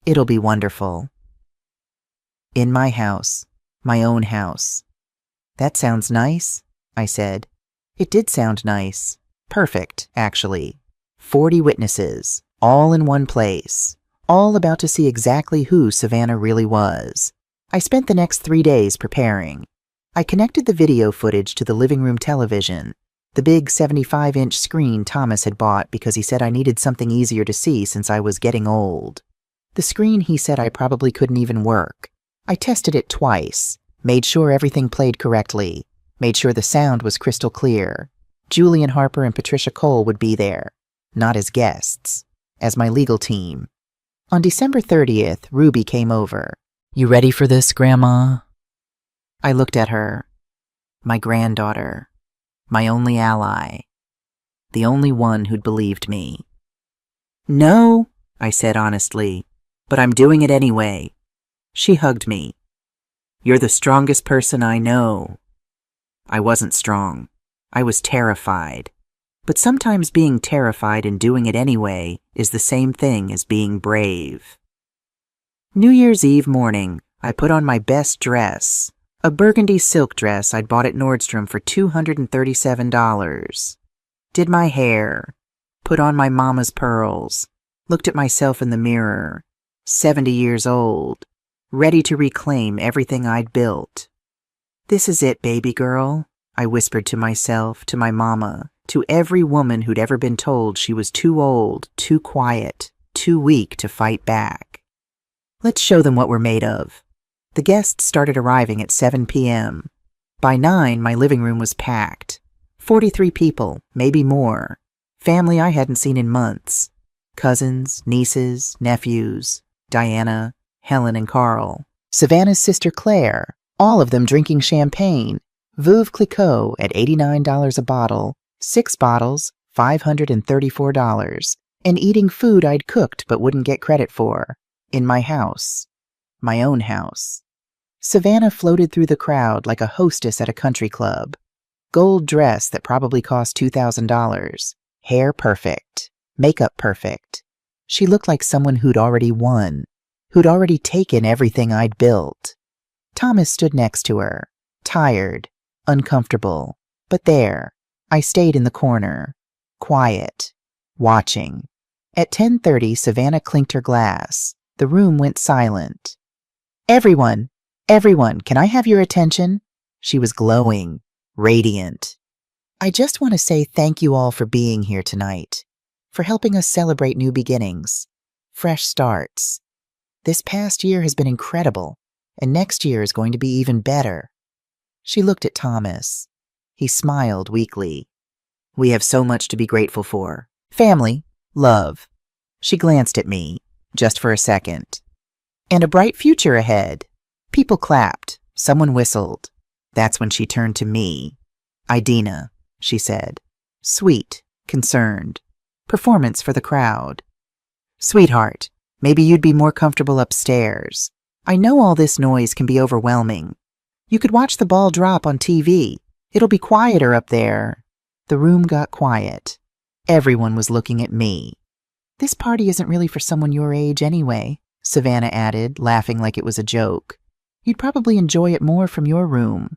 It'll be wonderful. In my house, my own house. That sounds nice, I said. It did sound nice. Perfect, actually. 40 witnesses, all in one place, all about to see exactly who Savannah really was. I spent the next 3 days preparing. I connected the video footage to the living room television, the big 75-inch screen Thomas had bought because he said I needed something easier to see since I was getting old. The screen he said I probably couldn't even work. I tested it twice, made sure everything played correctly, made sure the sound was crystal clear. Julian Harper and Patricia Cole would be there, not as guests, as my legal team. On December 30th, Ruby came over. You ready for this, Grandma? I looked at her. My granddaughter. My only ally. The only one who'd believed me. No, I said honestly, but I'm doing it anyway. She hugged me. You're the strongest person I know. I wasn't strong. I was terrified. But sometimes being terrified and doing it anyway is the same thing as being brave. New Year's Eve morning, I put on my best dress, a burgundy silk dress I'd bought at Nordstrom for $237. Did my hair, put on my mama's pearls, looked at myself in the mirror, 70 years old, ready to reclaim everything I'd built. This is it, baby girl, I whispered to myself, to my mama, to every woman who'd ever been told she was too old, too quiet, too weak to fight back. Let's show them what we're made of. The guests started arriving at 7 p.m. By 9, my living room was packed. 43 people, maybe more. Family I hadn't seen in months. Cousins, nieces, nephews, Diana, Helen and Carl. Savannah's sister Claire, all of them drinking champagne. Veuve Clicquot at $89 a bottle, 6 bottles, $534, and eating food I'd cooked but wouldn't get credit for. In my house. My own house. Savannah floated through the crowd like a hostess at a country club. Gold dress that probably cost $2,000. Hair perfect. Makeup perfect. She looked like someone who'd already won. Who'd already taken everything I'd built. Thomas stood next to her. Tired. Uncomfortable. But there. I stayed in the corner. Quiet. Watching. At 10:30, Savannah clinked her glass. The room went silent. Everyone, can I have your attention? She was glowing, radiant. I just want to say thank you all for being here tonight, for helping us celebrate new beginnings, fresh starts. This past year has been incredible, and next year is going to be even better. She looked at Thomas. He smiled weakly. We have so much to be grateful for. Family, love. She glanced at me. Just for a second. And a bright future ahead. People clapped. Someone whistled. That's when she turned to me. Idina, she said. Sweet, concerned. Performance for the crowd. Sweetheart, maybe you'd be more comfortable upstairs. I know all this noise can be overwhelming. You could watch the ball drop on TV. It'll be quieter up there. The room got quiet. Everyone was looking at me. This party isn't really for someone your age anyway, Savannah added, laughing like it was a joke. You'd probably enjoy it more from your room.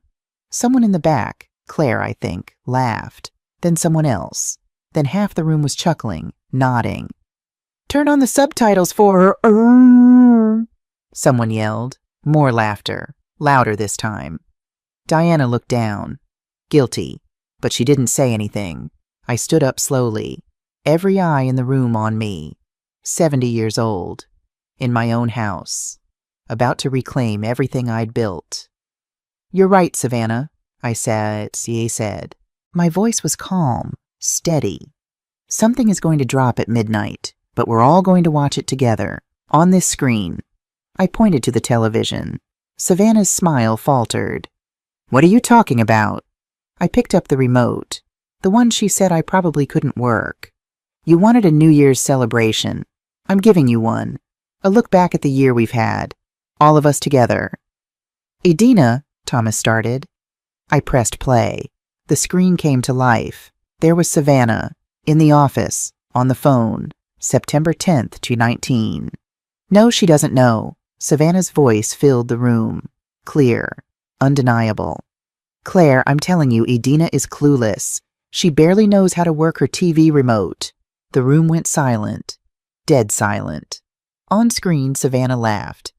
Someone in the back, Claire, I think, laughed. Then someone else. Then half the room was chuckling, nodding. Turn on the subtitles for her. Someone yelled. More laughter, louder this time. Diana looked down. Guilty, but she didn't say anything. I stood up slowly. Every eye in the room on me. 70 years old. In my own house. About to reclaim everything I'd built. You're right, Savannah, I said. My voice was calm, steady. Something is going to drop at midnight, but we're all going to watch it together, on this screen. I pointed to the television. Savannah's smile faltered. What are you talking about? I picked up the remote, the one she said I probably couldn't work. You wanted a New Year's celebration. I'm giving you one. A look back at the year we've had. All of us together. Idina, Thomas started. I pressed play. The screen came to life. There was Savannah, in the office, on the phone, September 10th, 2019. No, she doesn't know. Savannah's voice filled the room. Clear. Undeniable. Claire, I'm telling you, Idina is clueless. She barely knows how to work her TV remote. The room went silent. Dead silent. On screen, Savannah laughed.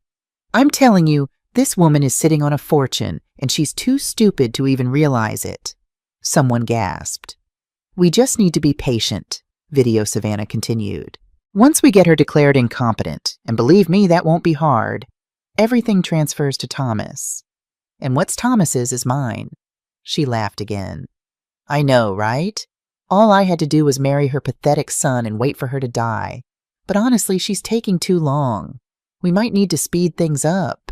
I'm telling you, this woman is sitting on a fortune, and she's too stupid to even realize it. Someone gasped. We just need to be patient, Video Savannah continued. Once we get her declared incompetent, and believe me, that won't be hard, everything transfers to Thomas. And what's Thomas's is mine. She laughed again. I know, right? All I had to do was marry her pathetic son and wait for her to die. But honestly, she's taking too long. We might need to speed things up.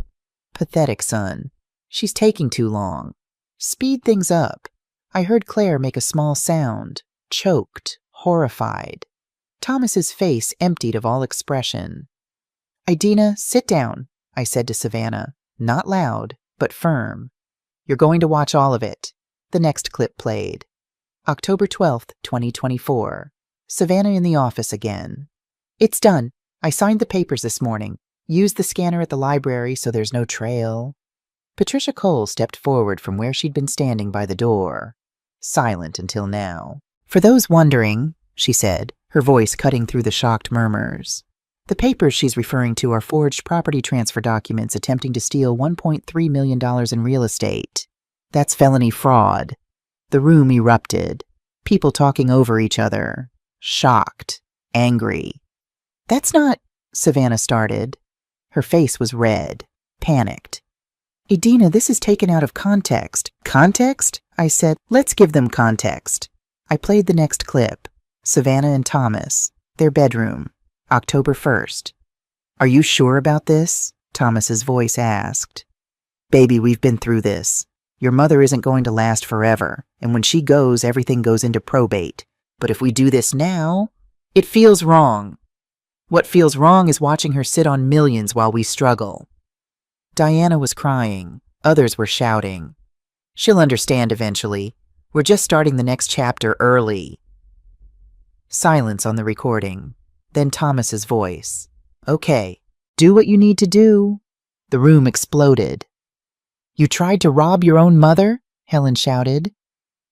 Pathetic son. She's taking too long. Speed things up. I heard Claire make a small sound. Choked. Horrified. Thomas's face emptied of all expression. "Idina, sit down," I said to Savannah, not loud, but firm. "You're going to watch all of it." The next clip played. October 12th, 2024. Savannah in the office again. "It's done. I signed the papers this morning. Used the scanner at the library so there's no trail." Patricia Cole stepped forward from where she'd been standing by the door, silent until now. "For those wondering," she said, her voice cutting through the shocked murmurs, "the papers she's referring to are forged property transfer documents attempting to steal $1.3 million in real estate. That's felony fraud." The room erupted. People talking over each other. Shocked. Angry. "That's not," Savannah started. Her face was red. Panicked. "Idina, this is taken out of context." "Context?" I said. "Let's give them context." I played the next clip. Savannah and Thomas. Their bedroom. October 1st. "Are you sure about this?" Thomas's voice asked. "Baby, we've been through this. Your mother isn't going to last forever, and when she goes, everything goes into probate. But if we do this now, it feels wrong. What feels wrong is watching her sit on millions while we struggle." Diana was crying. Others were shouting. "She'll understand eventually. We're just starting the next chapter early." Silence on the recording. Then Thomas's voice. "Okay, do what you need to do." The room exploded. "You tried to rob your own mother?" Helen shouted.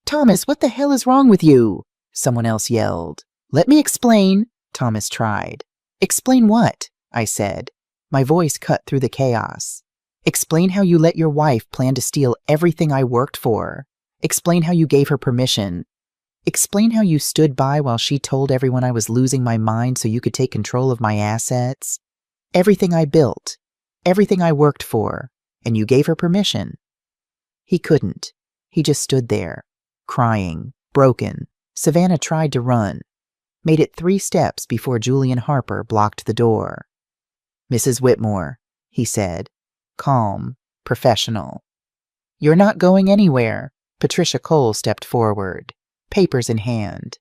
"Thomas, what the hell is wrong with you?" someone else yelled. "Let me explain," Thomas tried. "Explain what?" I said. My voice cut through the chaos. "Explain how you let your wife plan to steal everything I worked for. Explain how you gave her permission. Explain how you stood by while she told everyone I was losing my mind so you could take control of my assets. Everything I built, everything I worked for, and you gave her permission." He couldn't. He just stood there, crying, broken. Savannah tried to run. Made it 3 steps before Julian Harper blocked the door. "Mrs. Whitmore," he said, calm, professional. "You're not going anywhere." Patricia Cole stepped forward, papers in hand.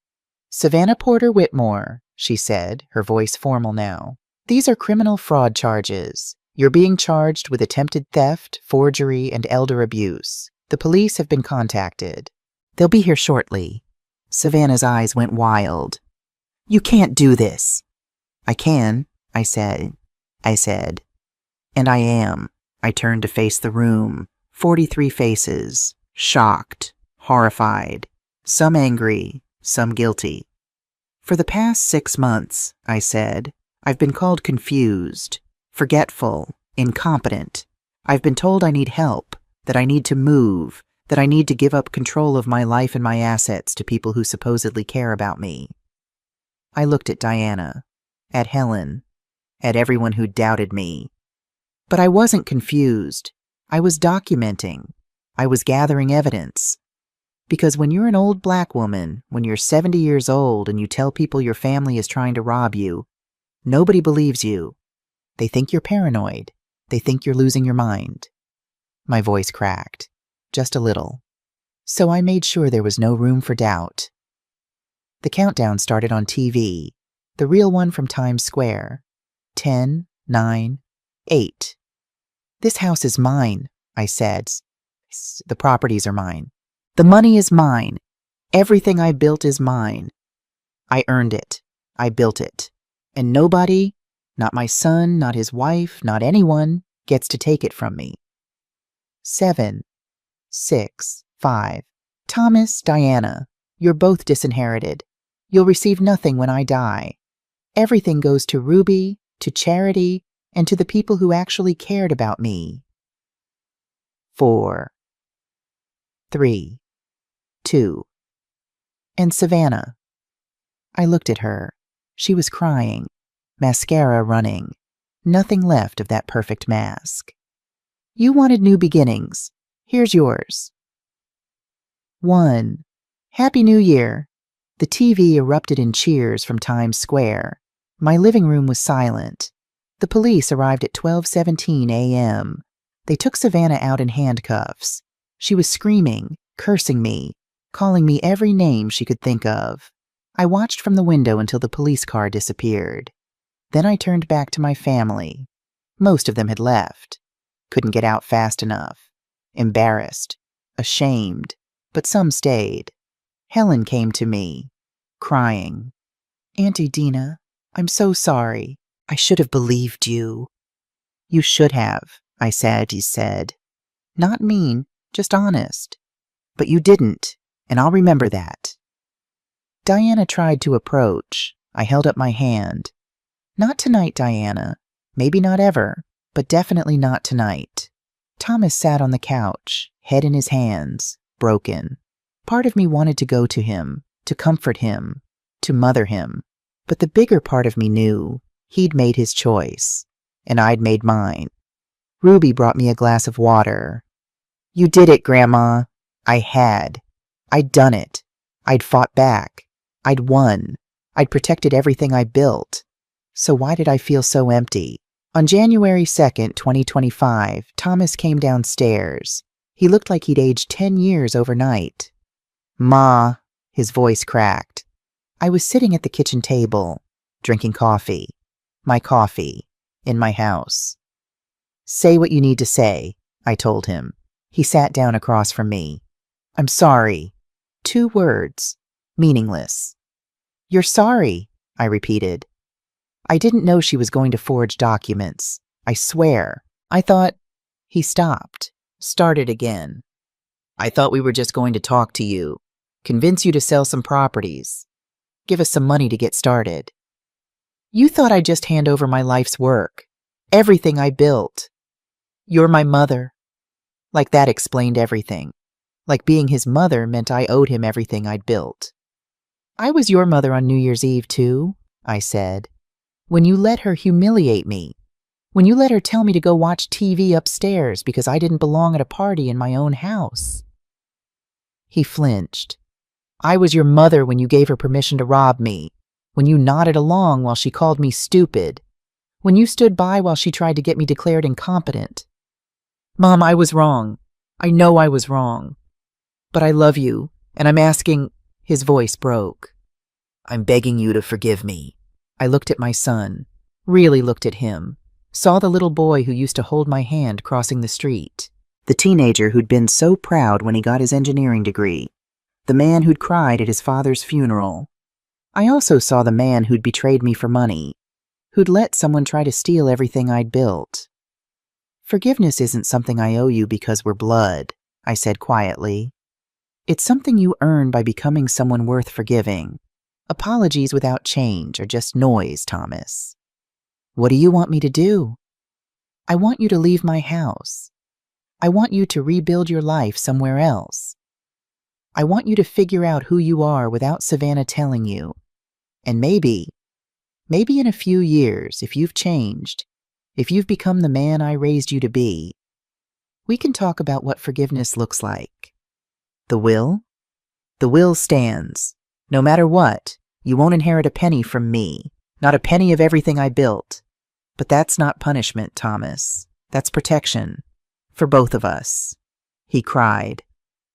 "Savannah Porter Whitmore," she said, her voice formal now. "These are criminal fraud charges. You're being charged with attempted theft, forgery, and elder abuse. The police have been contacted. They'll be here shortly." Savannah's eyes went wild. "You can't do this." "I can," I said. "And I am." I turned to face the room. 43 faces. Shocked. Horrified. Some angry. Some guilty. "For the past 6 months," I said, "I've been called confused, forgetful, incompetent. I've been told I need help, that I need to move, that I need to give up control of my life and my assets to people who supposedly care about me." I looked at Diana, at Helen, at everyone who doubted me. But I wasn't confused. I was documenting. I was gathering evidence. Because when you're an old black woman, when you're 70 years old and you tell people your family is trying to rob you, nobody believes you. They think you're paranoid. They think you're losing your mind. My voice cracked, just a little. So I made sure there was no room for doubt. The countdown started on TV, the real one from Times Square. 10, 9, 8. "This house is mine," I said. "The properties are mine. The money is mine. Everything I built is mine. I earned it. I built it. And nobody, not my son, not his wife, not anyone, gets to take it from me." 7, 6, 5. "Thomas, Diana, you're both disinherited. You'll receive nothing when I die. Everything goes to Ruby, to charity, and to the people who actually cared about me." 4, 3, 2. "And Savannah." I looked at her. She was crying, mascara running, nothing left of that perfect mask. "You wanted new beginnings. Here's yours." 1. "Happy New Year." The TV erupted in cheers from Times Square. My living room was silent. The police arrived at 12:17 a.m. They took Savannah out in handcuffs. She was screaming, cursing me, calling me every name she could think of. I watched from the window until the police car disappeared. Then I turned back to my family. Most of them had left. Couldn't get out fast enough. Embarrassed. Ashamed. But some stayed. Helen came to me, crying. "Auntie Dina, I'm so sorry. I should have believed you." "You should have," I said. "Not mean, just honest. But you didn't, and I'll remember that." Diana tried to approach. I held up my hand. "Not tonight, Diana. Maybe not ever, but definitely not tonight." Thomas sat on the couch, head in his hands, broken. Part of me wanted to go to him, to comfort him, to mother him. But the bigger part of me knew he'd made his choice, and I'd made mine. Ruby brought me a glass of water. "You did it, Grandma." I had. I'd done it. I'd fought back. I'd won. I'd protected everything I built. So why did I feel so empty? On January 2nd, 2025, Thomas came downstairs. He looked like he'd aged 10 years overnight. "Ma," his voice cracked. I was sitting at the kitchen table, drinking coffee. My coffee, in my house. "Say what you need to say," I told him. He sat down across from me. "I'm sorry." 2 words, meaningless. "You're sorry," I repeated. I didn't know she was going to forge documents. I swear. I thought... He stopped, started again. "I thought we were just going to talk to you, convince you to sell some properties, give us some money to get started. You thought I'd just hand over my life's work, everything I built. You're my mother." Like that explained everything. Like being his mother meant I owed him everything I'd built. "I was your mother on New Year's Eve, too," I said. "When you let her humiliate me. When you let her tell me to go watch TV upstairs because I didn't belong at a party in my own house." He flinched. "I was your mother when you gave her permission to rob me. When you nodded along while she called me stupid. When you stood by while she tried to get me declared incompetent. Mom, I was wrong. I know I was wrong. But I love you, and I'm asking..." His voice broke. "I'm begging you to forgive me." I looked at my son, really looked at him, saw the little boy who used to hold my hand crossing the street, the teenager who'd been so proud when he got his engineering degree, the man who'd cried at his father's funeral. I also saw the man who'd betrayed me for money, who'd let someone try to steal everything I'd built. "Forgiveness isn't something I owe you because we're blood," I said quietly. "It's something you earn by becoming someone worth forgiving. Apologies without change are just noise, Thomas." "What do you want me to do?" "I want you to leave my house. I want you to rebuild your life somewhere else. I want you to figure out who you are without Savannah telling you. And maybe in a few years, if you've changed, if you've become the man I raised you to be, we can talk about what forgiveness looks like. The will? The will stands. No matter what, you won't inherit a penny from me, not a penny of everything I built. But that's not punishment, Thomas. That's protection. For both of us." He cried.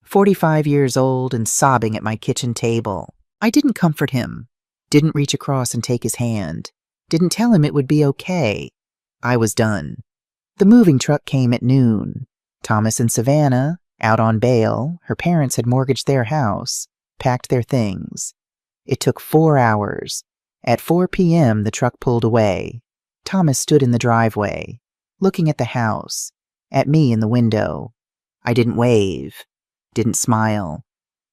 45 years old and sobbing at my kitchen table. I didn't comfort him, didn't reach across and take his hand, didn't tell him it would be okay. I was done. The moving truck came at noon. Thomas and Savannah, out on bail, her parents had mortgaged their house, packed their things. It took 4 hours. At 4 p.m., the truck pulled away. Thomas stood in the driveway, looking at the house, at me in the window. I didn't wave, didn't smile,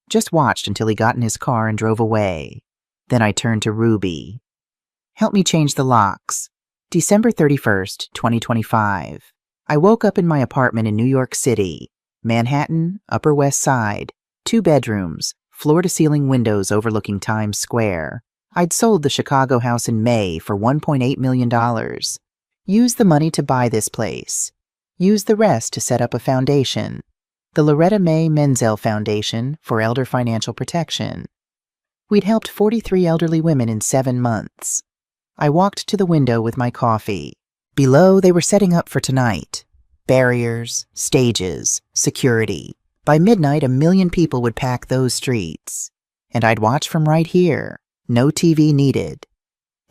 just watched until he got in his car and drove away. Then I turned to Ruby. "Help me change the locks." December 31st, 2025. I woke up in my apartment in New York City, Manhattan, Upper West Side, 2 bedrooms, floor-to-ceiling windows overlooking Times Square. I'd sold the Chicago house in May for $1.8 million. Used the money to buy this place. Used the rest to set up a foundation, the Loretta May Menzel Foundation for Elder Financial Protection. We'd helped 43 elderly women in 7 months. I walked to the window with my coffee. Below, they were setting up for tonight. Barriers, stages, security. By midnight, 1 million people would pack those streets. And I'd watch from right here, No TV needed.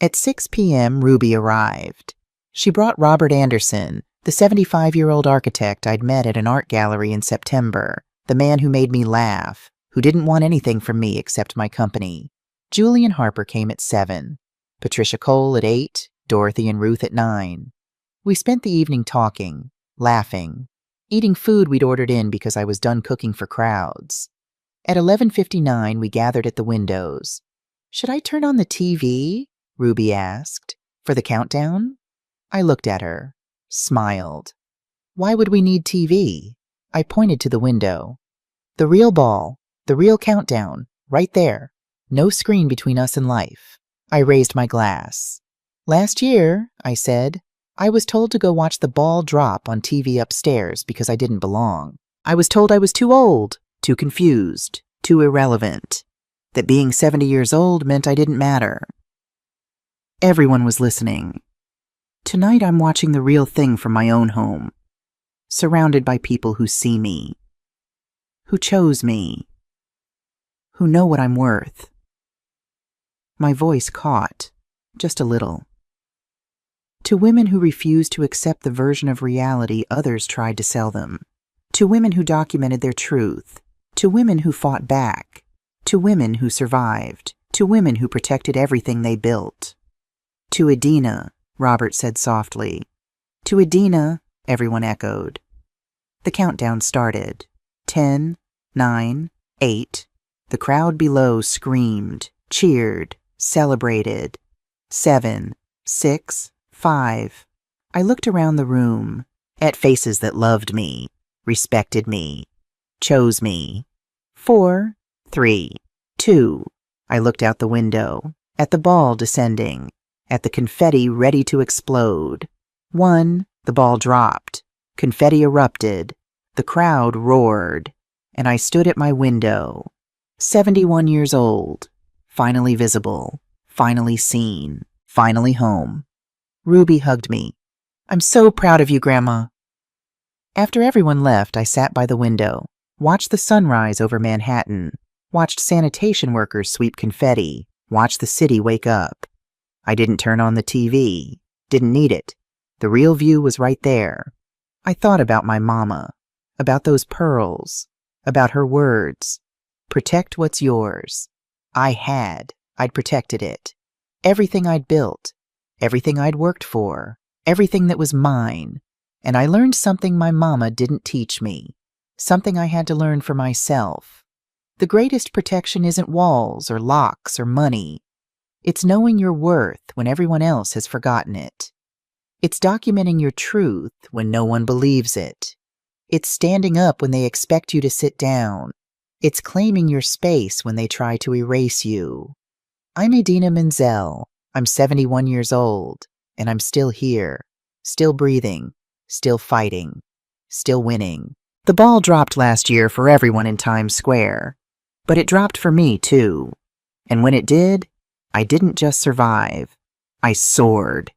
At 6 p.m., Ruby arrived. She brought Robert Anderson, the 75-year-old architect I'd met at an art gallery in September, the man who made me laugh, who didn't want anything from me except my company. Julie and Harper came at 7, Patricia Cole at 8, Dorothy and Ruth at 9. We spent the evening talking, laughing, eating food we'd ordered in because I was done cooking for crowds. At 11:59, we gathered at the windows. "Should I turn on the TV?" Ruby asked. "For the countdown?" I looked at her, smiled. "Why would we need TV?" I pointed to the window. "The real ball, the real countdown, right there. No screen between us and life." I raised my glass. "Last year," I said, "I was told to go watch the ball drop on TV upstairs because I didn't belong. I was told I was too old, too confused, too irrelevant. That being 70 years old meant I didn't matter." Everyone was listening. Tonight I'm watching the real thing from my own home, surrounded by people who see me, who chose me, who know what I'm worth. My voice caught, just a little. To women who refused to accept the version of reality others tried to sell them. To women who documented their truth. To women who fought back. To women who survived. To women who protected everything they built. "To Adina," Robert said softly. "To Adina," everyone echoed. The countdown started. 10, 9, 8. The crowd below screamed, cheered, celebrated. 7, 6, 5. I looked around the room, at faces that loved me, respected me, chose me. 4, 3, 2. I looked out the window, at the ball descending, at the confetti ready to explode. 1, the ball dropped. Confetti erupted. The crowd roared, and I stood at my window. 71 years old, finally visible, finally seen, finally home. Ruby hugged me. "I'm so proud of you, Grandma." After everyone left, I sat by the window, watched the sunrise over Manhattan, watched sanitation workers sweep confetti, watched the city wake up. I didn't turn on the TV, didn't need it. The real view was right there. I thought about my mama, about those pearls, about her words. Protect what's yours. I'd protected it. Everything I'd built, everything I'd worked for, everything that was mine. And I learned something my mama didn't teach me, something I had to learn for myself. The greatest protection isn't walls or locks or money. It's knowing your worth when everyone else has forgotten it. It's documenting your truth when no one believes it. It's standing up when they expect you to sit down. It's claiming your space when they try to erase you. I'm Idina Menzel. I'm 71 years old, and I'm still here, still breathing, still fighting, still winning. The ball dropped last year for everyone in Times Square, but it dropped for me too. And when it did, I didn't just survive. I soared.